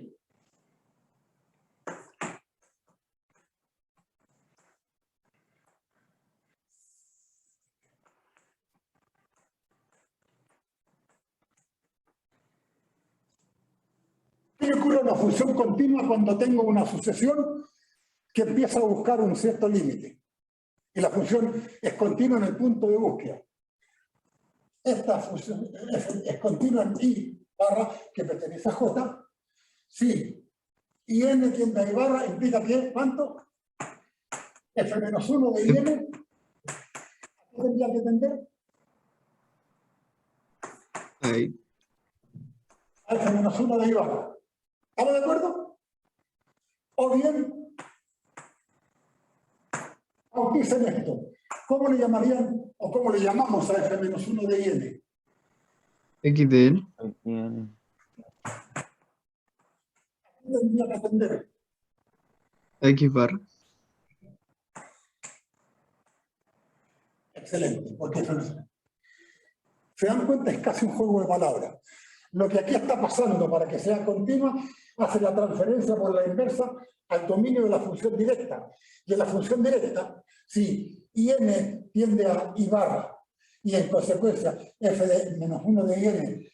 ¿Qué ocurre a una función continua cuando tengo una sucesión que empieza a buscar un cierto límite? Y la función es continua en el punto de búsqueda. Esta función es continua en I barra, que pertenece a J. Si IN tiende a I barra, implica que, ¿cuánto? F menos 1 de IN. ¿Qué tendría que tender? Ahí. A F menos 1 de I barra. ¿Estamos de acuerdo? O bien, bauticen esto. ¿Cómo le llamarían o cómo le llamamos a F menos 1 de IN? X de N. ¿Qué tendría que atender? X barra. Excelente, porque eso no es. Se dan cuenta, es casi un juego de palabras. Lo que aquí está pasando para que sea continua hace la transferencia por la inversa al dominio de la función directa. Y en la función directa, si IN tiende a I barra y en consecuencia f de menos 1 de IN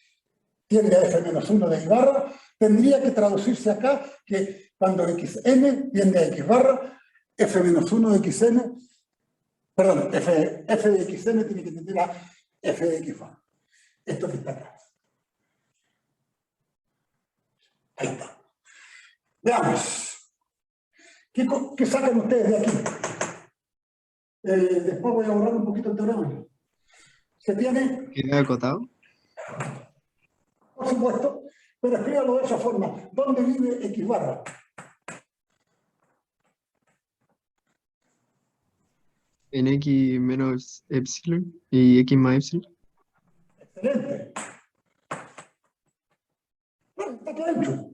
tiende a f menos 1 de I barra, tendría que traducirse acá que cuando xn tiende a x barra, f menos 1 de xn, perdón, f de xn tiene que tender a f de x barra. Esto que está acá. Ahí está. Veamos. ¿Qué sacan ustedes de aquí? Después voy a borrar un poquito el teorema. Se tiene, ¿Queda acotado? por supuesto, pero escríbalo de esa forma. ¿Dónde vive x barra? En x menos epsilon y x más epsilon. Excelente. Bueno, está todo hecho.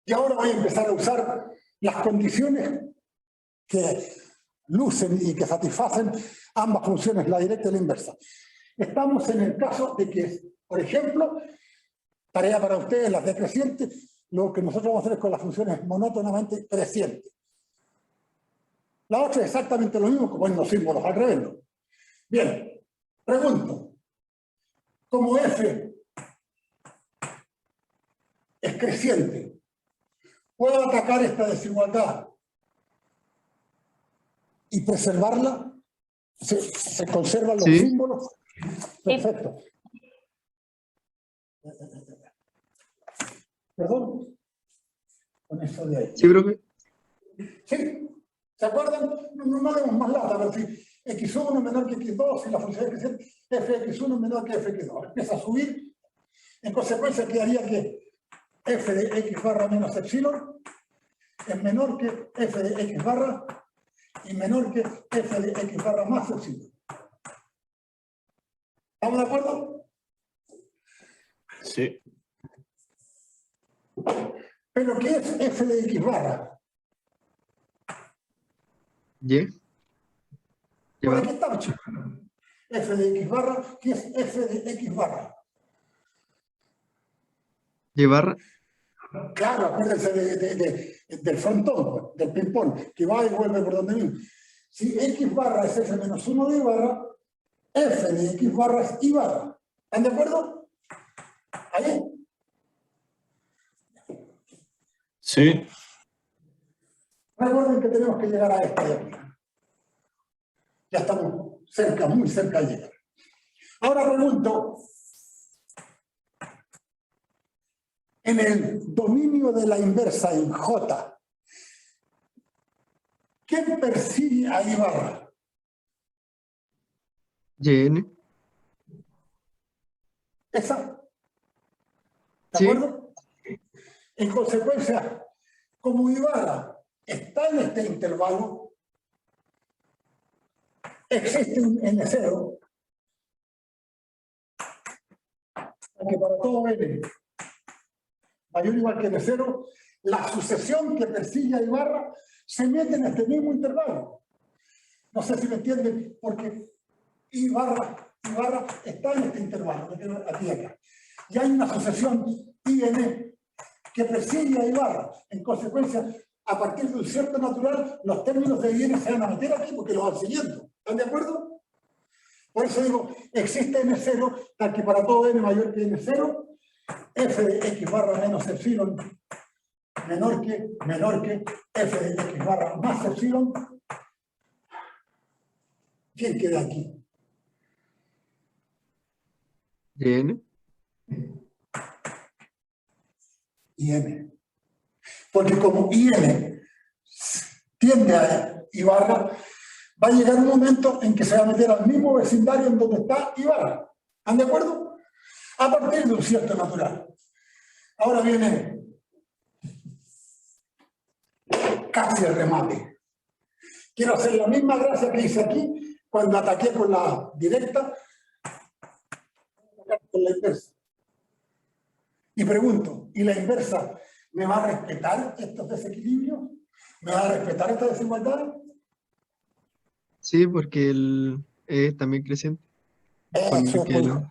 Y ahora voy a empezar a usar las condiciones que lucen y que satisfacen ambas funciones, la directa y la inversa. Estamos en el caso de que, por ejemplo, tarea para ustedes, las decrecientes, lo que nosotros vamos a hacer es con las funciones monótonamente crecientes. La otra es exactamente lo mismo, como en los símbolos al revés, ¿no? Bien, pregunto, como f es creciente, ¿puedo atacar esta desigualdad y preservarla? ¿Se conservan los Sí. símbolos? Perfecto. ¿Perdón? Con eso de ahí. Sí, profe. Sí, ¿se acuerdan? No demos más lata, pero si x1 menor que x2, si la función es creciente, fx1 menor que fx2. Empieza a subir, en consecuencia quedaría que f de x barra menos epsilon es menor que f de x barra y menor que f de x barra más epsilon. ¿Estamos de acuerdo? Sí. ¿Pero qué es f de x barra? Y. Por Llevar. aquí está, chicos. F de x barra, ¿qué es f de x barra? Llevar. Claro, acuérdense del frontón, pues, del ping-pong, que va y vuelve por donde mismo. Si x barra es f menos 1 de y barra, f de x barra es y barra. ¿Están de acuerdo? ¿Ahí? Sí. Recuerden que tenemos que llegar a esta de aquí. Ya estamos cerca, muy cerca de llegar. Ahora pregunto, en el dominio de la inversa en J, ¿qué persigue a I barra? YN. ¿Esa? ¿De Sí. acuerdo? En consecuencia, como I barra está en este intervalo, existe un N0, que para todo N mayor o igual que N0, la sucesión que persigue a I barra se mete en este mismo intervalo. No sé si me entienden, porque I barra está en este intervalo, aquí y acá. Y hay una sucesión IN que persigue a I barra. En consecuencia, a partir de un cierto natural, los términos de IN se van a meter aquí porque los van siguiendo. ¿Están de acuerdo? Por eso digo, existe N0, tal que para todo N mayor que N0, f de x barra menos epsilon menor que f de x barra más epsilon. ¿Quién queda aquí? YN. IN. Porque como IN tiende a I barra, va a llegar un momento en que se va a meter al mismo vecindario en donde está I barra. ¿Están de acuerdo? A partir de un cierto natural. Ahora viene casi el remate. Quiero hacer la misma gracia que hice aquí cuando ataqué con la directa, con la inversa. Y pregunto, ¿y la inversa me va a respetar estos desequilibrios? ¿Me va a respetar esta desigualdad? Sí, porque el E es también creciente. Con Eso es, que pues, el-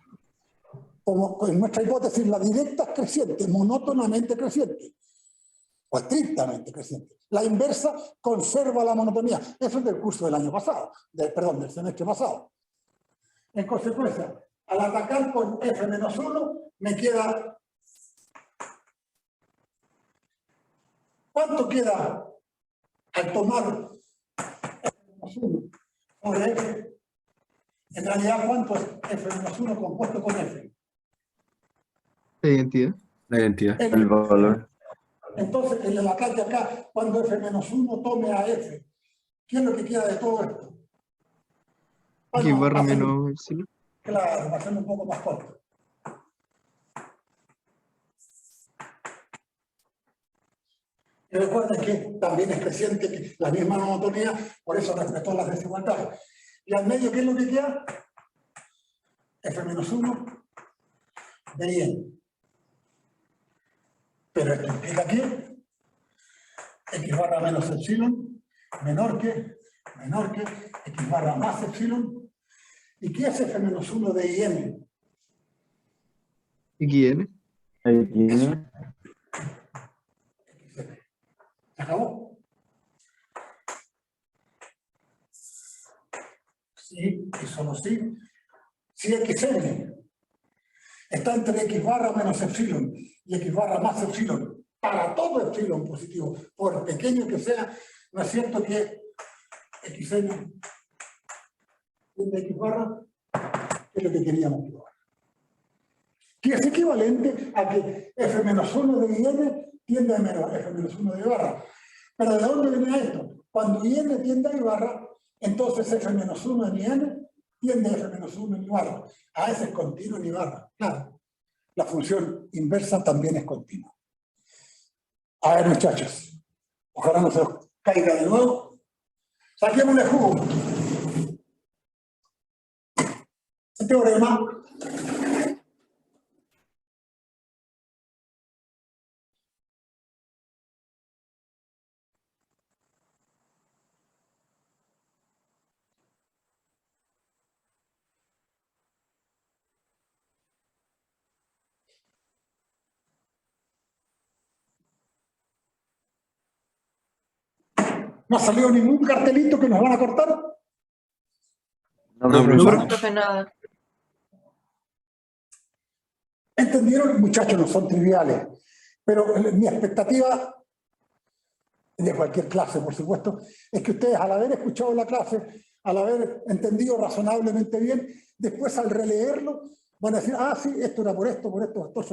como en nuestra hipótesis, la directa es creciente, monótonamente creciente, o estrictamente creciente. La inversa conserva la monotonía. Eso es del curso del año pasado, perdón, del semestre pasado. En consecuencia, al atacar con F-1, me queda... ¿Cuánto queda al tomar F-1 sobre F? En realidad, ¿cuánto es F-1 compuesto con F? la identidad. La identidad. El valor. Entonces, en el ataque acá, cuando F-1 tome a F, ¿qué es lo que queda de todo esto? X Bueno, barra va a ser- menos epsilon. claro, va a ser un poco más corto. Y recuerden que también es creciente, que la misma monotonía, por eso respetó las desigualdades. Y al medio, ¿qué es lo que queda? F-1 de I. Pero esto implica que X barra menos epsilon, menor que, X barra más epsilon. ¿Y qué es F-1 de IM? XN. XN. ¿Se acabó? Sí, y solo sí. Si XN está entre X barra menos epsilon y X barra más epsilon, para todo epsilon positivo, por pequeño que sea, ¿no es cierto que XN tiende a X barra? Es lo que queríamos probar. Que es equivalente a que F-1 de IN tiende a menos F-1 de I barra. Pero ¿de dónde viene esto? Cuando IN tiende a I barra, entonces F-1 en IN tiende a F-1 en I barra. A ese es continuo en I barra. Claro, la función inversa también es continua. A ver, muchachos, ojalá no se os caiga de nuevo. Saquémosle jugo. El teorema no ha salido ningún cartelito que nos van a cortar. No, No, profe. No, profesor. No, profe, nada. ¿Entendieron? Muchachos, no son triviales. Pero mi expectativa, de cualquier clase, por supuesto, es que ustedes, al haber escuchado la clase, al haber entendido razonablemente bien, después al releerlo, van a decir, ah, sí, esto era por esto,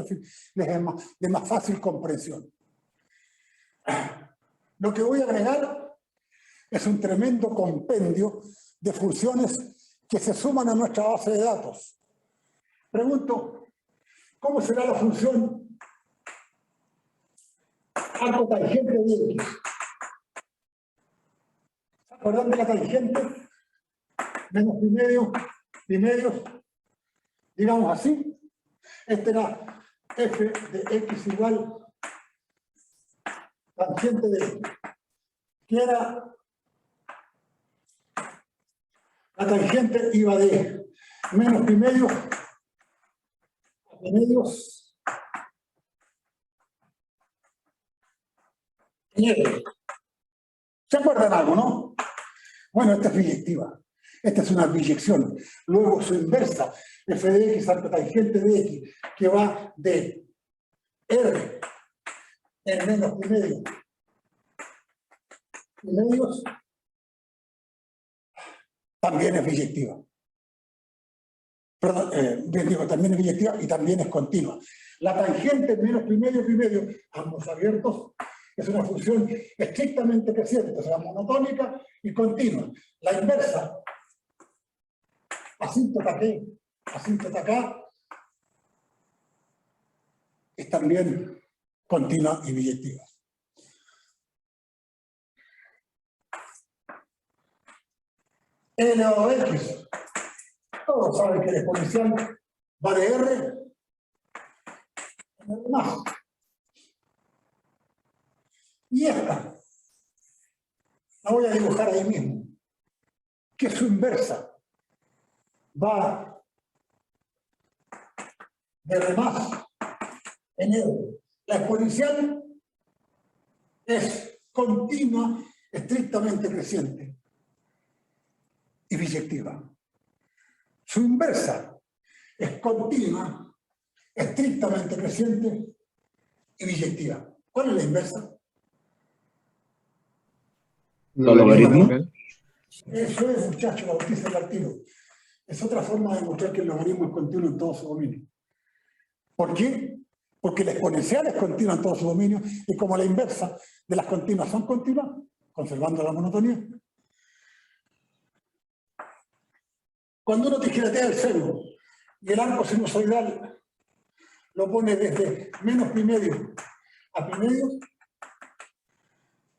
en fin, les es de más fácil comprensión. Lo que voy a agregar es un tremendo compendio de funciones que se suman a nuestra base de datos. Pregunto, ¿cómo será la función arco tangente de X? ¿Se acuerdan de la tangente? Menos primerios, digamos así. Este era f de x igual tangente de x, que era la tangente iba de menos primerios a primerios en F. ¿Se acuerdan algo, no? Bueno, esta es biyectiva. Esta es una biyección. Luego su inversa, f de x arco tangente de x, que va de r en menos primerios también es biyectiva. Perdón, bien digo, también es biyectiva y también es continua. La tangente menos primerio, ambos abiertos, es una función estrictamente creciente, o sea, monotónica y continua. La inversa, asíntota acá, es también continua y biyectiva. E elevado a x, todos saben que el exponencial va de r en r más. Y esta, la voy a dibujar ahí mismo. que su inversa va de R más en R. La exponencial es continua, estrictamente creciente y biyectiva. Su inversa es continua, estrictamente creciente y biyectiva. ¿Cuál es la inversa? ¿Logaritmo? Eso es, muchachos, bautiza el tiro. Es otra forma de demostrar que el logaritmo es continuo en todo su dominio. ¿Por qué? Porque la exponencial es continua en todo su dominio y como la inversa de las continuas son continuas, conservando la monotonía. Cuando uno tijeretea el seno y el arco sinusoidal lo pone desde menos pi medio a pi medio,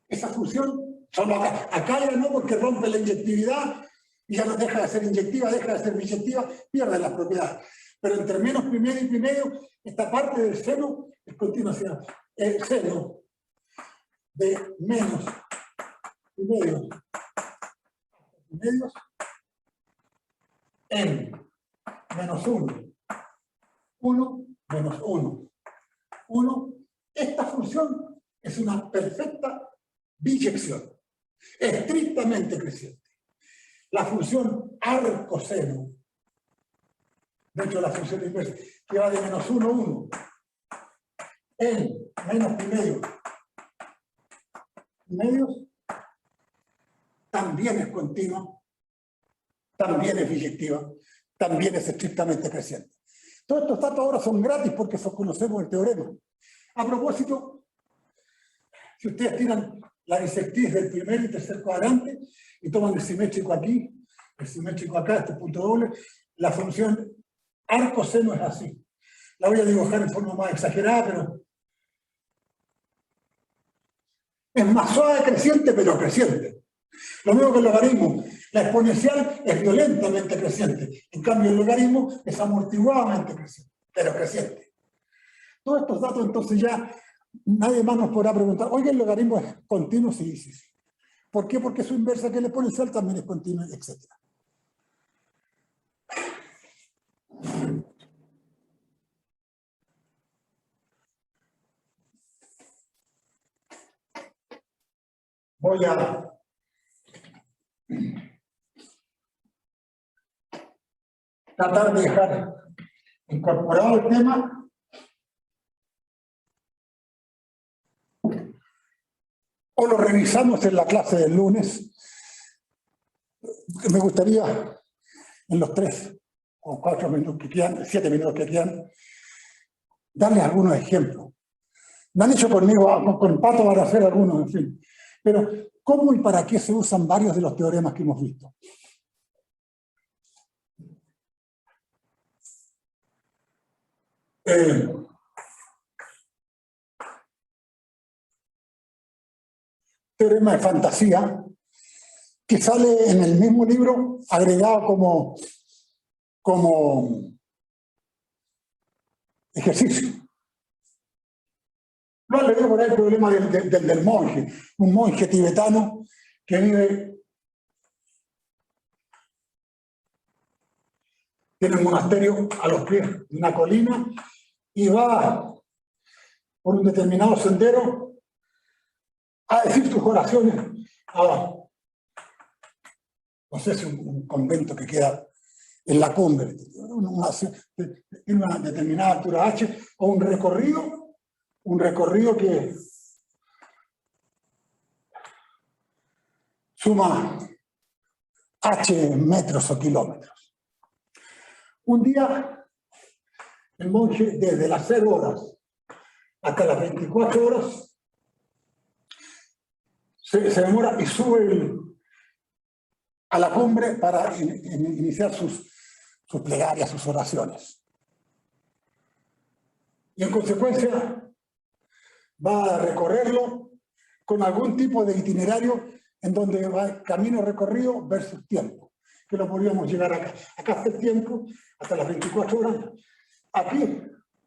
esa función, solo acá ya no, porque rompe la inyectividad y ya no deja de ser inyectiva, deja de ser biyectiva, pierde las propiedades. Pero entre menos pi medio y pi medio, esta parte del seno es continuación. El seno de menos pi medio en menos 1, 1, menos 1, 1. Esta función es una perfecta biyección, estrictamente creciente. La función arcoseno, de hecho la función inversa, que va de menos 1, 1, en menos pi medios, también es continua, también es biyectiva, también es estrictamente creciente. Todos estos datos ahora son gratis porque conocemos el teorema. A propósito, si ustedes tiran la bisectriz del primer y tercer cuadrante y toman el simétrico aquí, el simétrico acá, este punto doble, la función arcoseno es así. La voy a dibujar en forma más exagerada, pero es más suave creciente, pero creciente. Lo mismo que el logaritmo. La exponencial es violentamente creciente. En cambio, el logaritmo es amortiguadamente creciente, pero creciente. Todos estos datos, entonces ya nadie más nos podrá preguntar, oye, ¿el logaritmo es continuo? Sí, sí, sí. ¿Por qué? Porque su inversa, que es la exponencial, también es continua, etc. Voy a tratar de dejar incorporado el tema o lo revisamos en la clase del lunes. Me gustaría, en los 3 o 4 minutos que quedan, 7 minutos que quedan, darles algunos ejemplos. Me han hecho conmigo, con Pato van a hacer algunos, en fin. Pero, ¿cómo y para qué se usan varios de los teoremas que hemos visto? Teorema de fantasía, que sale en el mismo libro, agregado como ejercicio. No le digo por ahí el problema del monje, un monje tibetano que vive, tiene un monasterio a los pies de una colina y va por un determinado sendero a decir sus oraciones abajo. No sé si un convento que queda en la cumbre, en una determinada altura H, o un recorrido que suma H metros o kilómetros. Un día, el monje, desde las 0 horas hasta las 24 horas, se demora y sube a la cumbre para iniciar sus plegarias, sus oraciones. Y en consecuencia va a recorrerlo con algún tipo de itinerario en donde va camino recorrido versus tiempo, que lo podríamos llegar acá. Acá está el tiempo, hasta las 24 horas. Aquí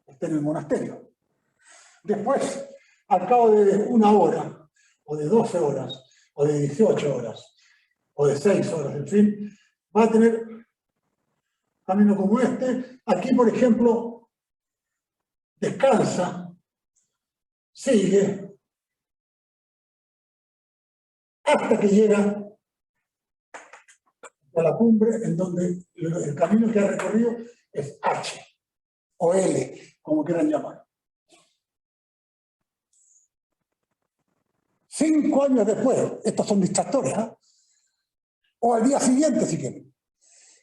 está en el monasterio. Después, al cabo de 1 hora, o de 12 horas, o de 18 horas, o de 6 horas, en fin, va a tener camino como este. Aquí, por ejemplo, descansa, sigue, hasta que llega a la cumbre, en donde el camino que ha recorrido es H, o L, como quieran llamar. 5 años después, estos son distractores, ¿eh? O al día siguiente, si quieren,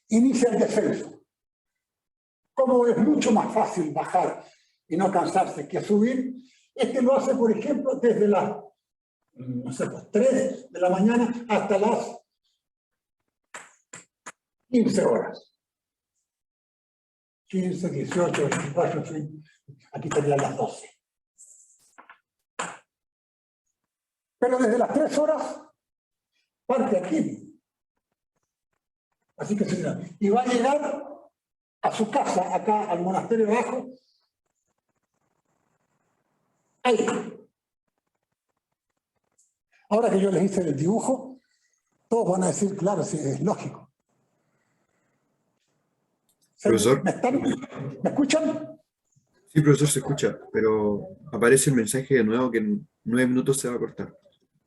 inicia el descenso. Como es mucho más fácil bajar y no cansarse que subir, este lo hace, por ejemplo, desde las, no sé, pues 3 de la mañana hasta las 15 horas. 15, 18, 24, en fin, aquí estarían las 12. Pero desde las 3 horas parte aquí. Así que señora, y va a llegar a su casa, acá al monasterio de abajo, ahí. Ahora que yo les hice el dibujo, todos van a decir, claro, sí, es lógico. Profesor. ¿Me escuchan? Sí, profesor, se escucha, pero aparece el mensaje de nuevo que en 9 minutos se va a cortar.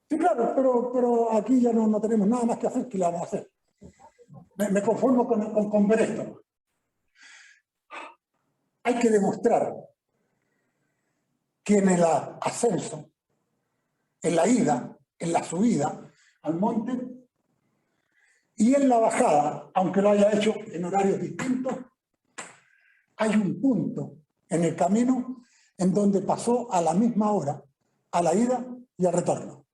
Sí, claro, pero aquí ya no tenemos nada más que hacer. ¿Qué le vamos a hacer? Me conformo con ver esto. Hay que demostrar que en el ascenso, en la ida, en la subida al monte y en la bajada, aunque lo haya hecho en horarios distintos, hay un punto en el camino en donde pasó a la misma hora, a la ida y al retorno.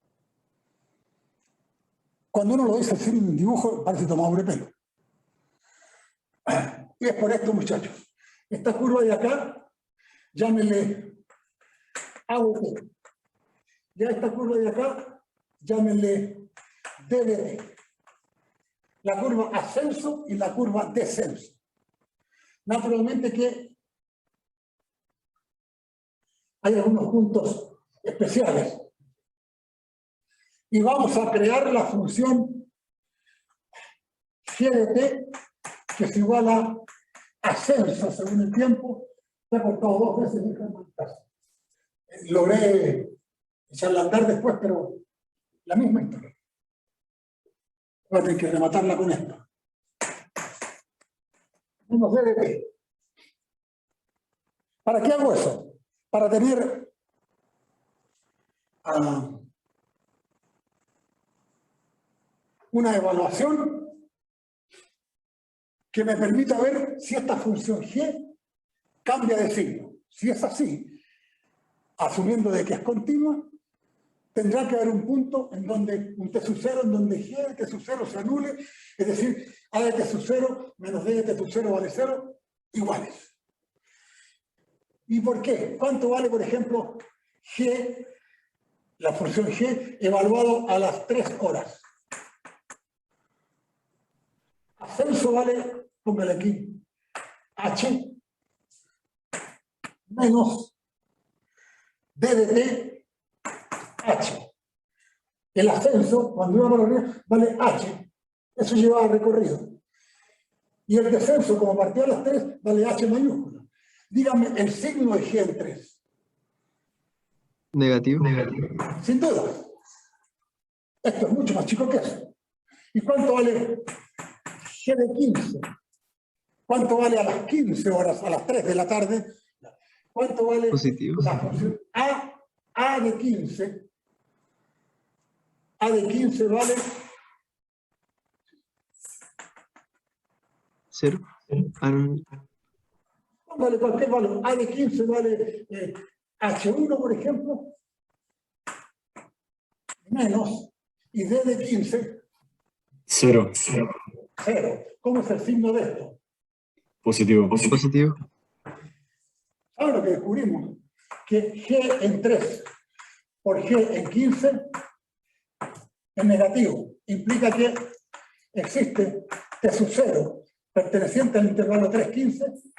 Cuando uno lo dice así en un dibujo, parece tomar un pelo. Y es por esto, muchachos. Esta curva de acá, llámenle AVT. Y a esta curva de acá, llámenle DDT. La curva ascenso y la curva descenso. Naturalmente que hay algunos puntos especiales. Y vamos a crear la función GDT, que es igual a ascenso según el tiempo. Se ha cortado 2 veces en el caso. Logré echarla a andar después, pero la misma historia. Voy a tener que rematarla con esto. Menos DDT. ¿Para qué hago eso? Para tener una evaluación que me permita ver si esta función G cambia de signo. Si es así, asumiendo de que es continua, tendrá que haber un punto en donde un t sub 0, en donde G de t sub 0 se anule, es decir, A de t sub 0 menos D de t sub 0 vale 0, iguales. ¿Y por qué? ¿Cuánto vale, por ejemplo, G, la función G, evaluado a las 3 horas? Ascenso vale, póngale aquí, H menos D de T, H. El ascenso, cuando iba para arriba, vale H. Eso llevaba recorrido. Y el descenso, como partió a las 3, vale H mayúscula. Dígame el signo de G en 3. Negativo. Sin duda. Esto es mucho más chico que eso. ¿Y cuánto vale G de 15? ¿Cuánto vale a las 15 horas, a las 3 de la tarde? ¿Cuánto vale Positivo. la función A de 15? A de 15 vale 0. Ah, no. Póngale cualquier valor. A de 15 vale H1, por ejemplo, menos, y D de 15, 0. 0. ¿Cómo es el signo de esto? Positivo. Positivo. ¿Saben lo que descubrimos? Que G en 3 por G en 15 es negativo. Implica que existe T sub 0 perteneciente al intervalo 3,15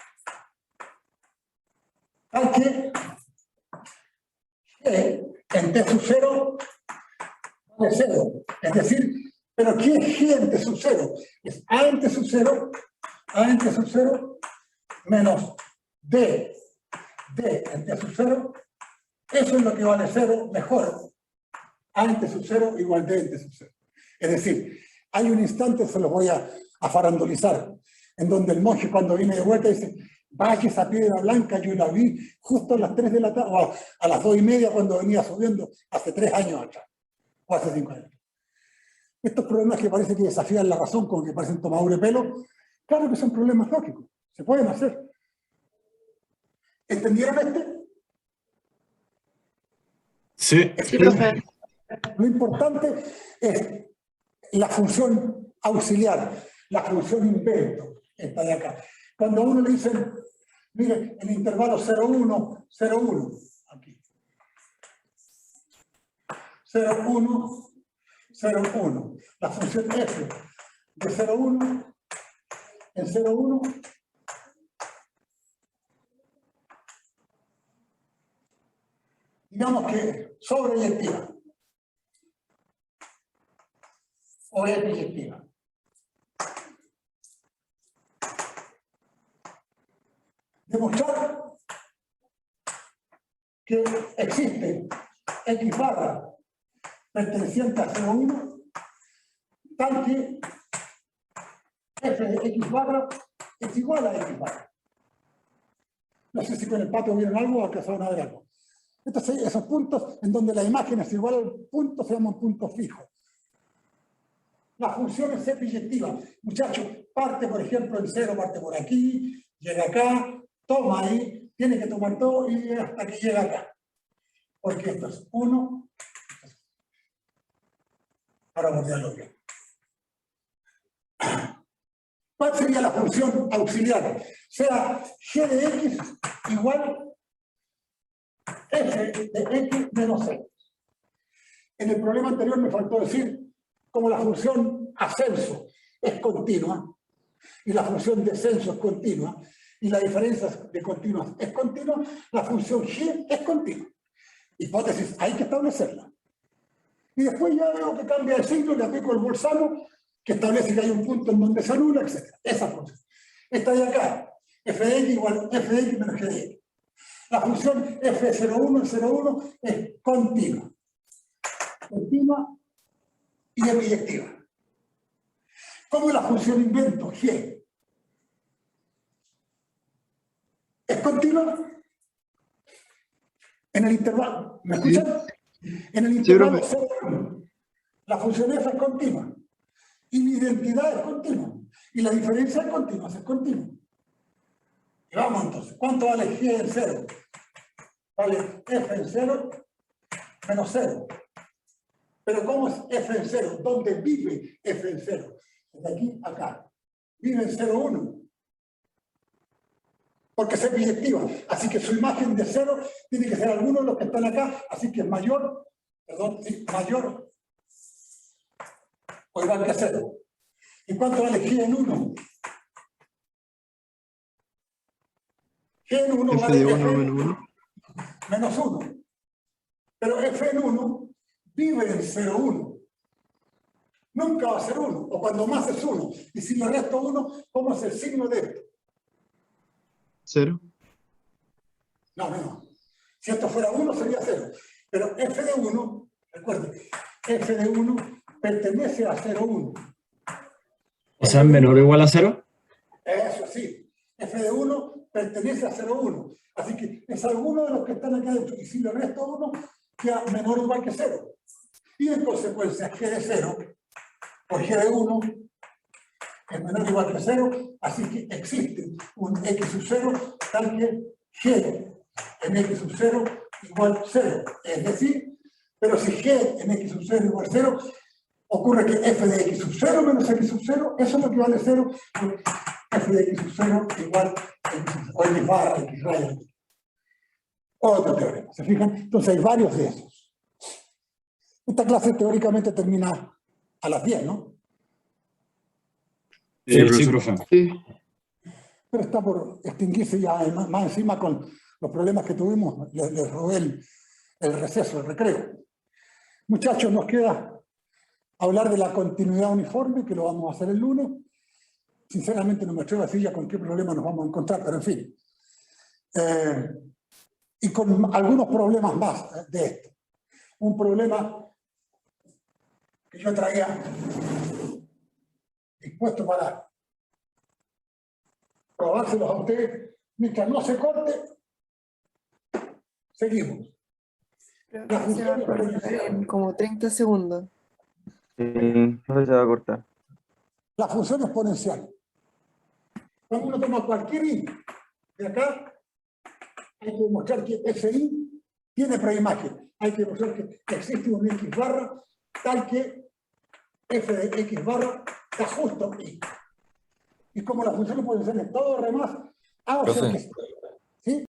al que G en T sub 0 vale 0. Es decir, Pero ¿qué es G entre sub 0? Es A entre sub 0, menos D entre sub 0. Eso es lo que vale 0 mejor. A entre sub 0 igual D entre sub 0. Es decir, hay un instante, se los voy a farandulizar, en donde el monje cuando viene de vuelta dice, vaya esa piedra blanca, yo la vi justo a las 3 de la tarde, o a las 2:30 cuando venía subiendo, hace 3 años atrás, o hace 5 años. Estos problemas que parece que desafían la razón, como que parecen tomadura de pelo, claro que son problemas lógicos, se pueden hacer. ¿Entendieron este? Sí. Sí, profe. Lo importante es la función auxiliar, la función invento, esta de acá. Cuando a uno le dicen, mire, el intervalo 0,1, 0,1, aquí. 0,1, 0,1. La función f de 0,1 en 0,1 digamos que sobreyectiva o es biyectiva. Demostrar que existe X barra perteneciente a 0,1 tal que f de X barra es igual a X barra. No sé si con el patio vieron algo o alcanzaron a ver algo. Entonces, esos puntos en donde la imagen es igual al punto se llaman puntos fijos. La función es biyectiva. Muchachos, parte, por ejemplo, en 0, parte por aquí, llega acá, toma ahí, tiene que tomar todo y hasta que llega acá. Porque esto es 1, para bordearlo bien. ¿Cuál sería la función auxiliar? Sea g de x igual f de x menos c. En el problema anterior me faltó decir, como la función ascenso es continua, y la función descenso es continua, y la diferencia de continuas es continua, la función g es continua. Hipótesis, hay que establecerla. Y después ya veo que cambia de signo, le aplico el bolsano, que establece que hay un punto en donde se anula, etc. Esa función. Esta de acá, f de x igual f de x menos g de x. La función f de 0,1 en 0,1 es continua. Continua y es biyectiva. ¿Cómo es la función invento? G. ¿Es continua? En el intervalo. ¿Me escuchan? En el intervalo 0,1. La función f es continua. Y la identidad es continua. Y la diferencia es continua, es continua. Y vamos entonces. ¿Cuánto vale g en 0? Vale f en 0 menos 0. Pero ¿cómo es f en 0? ¿Dónde vive f en 0? De aquí a acá. Vive en 0,1. Porque es biyectiva. Así que su imagen de 0 tiene que ser alguno de los que están acá. Así que es mayor, perdón, sí, mayor o igual que 0. ¿Y cuánto vale g en 1? G en 1 F vale de 1 f menos 1. menos 1. Pero f en 1 vive en 0,1. Nunca va a ser 1, o cuando más es 1. Y si le resto 1, ¿cómo es el signo de esto? 0. No. Si esto fuera 1 sería 0. Pero f de 1, recuerden, f de 1 pertenece a 0,1. O sea, menor o igual a 0. Eso sí. F de 1 pertenece a 0,1. Así que es alguno de los que están acá dentro. Y si le resto 1, queda menor o igual que 0. Y en consecuencia, g de 0 por g de 1 es menor o igual que 0. Así que existe un x sub 0 tal que g en x sub 0 igual 0. Es decir, pero si g en x sub 0 igual 0, ocurre que f de x sub 0 menos x sub 0, eso es lo que vale 0, f de x sub 0 igual x sub 0, o x barra, x raya. Otro teorema, ¿se fijan? Entonces hay varios de esos. Esta clase teóricamente termina a las 10, ¿no? Sí, profe. Sí. Pero está por extinguirse ya, más encima con los problemas que tuvimos, les robé el receso, el recreo. Muchachos, nos queda hablar de la continuidad uniforme, que lo vamos a hacer el lunes. Sinceramente no me atrevo a decir ya con qué problema nos vamos a encontrar, pero en fin. Y con algunos problemas más de esto. Un problema que yo traía dispuesto para probárselos a ustedes. Mientras no se corte, seguimos. Creo que se va a cortar en como 30 segundos. Sí, profe, se va a cortar. La función exponencial. Cuando uno toma cualquier i de acá, hay que demostrar que FI tiene preimagen. Hay que demostrar que existe un X barra tal que f de X barra está justo i. Y como la función exponencial es todo remás, a Profe. que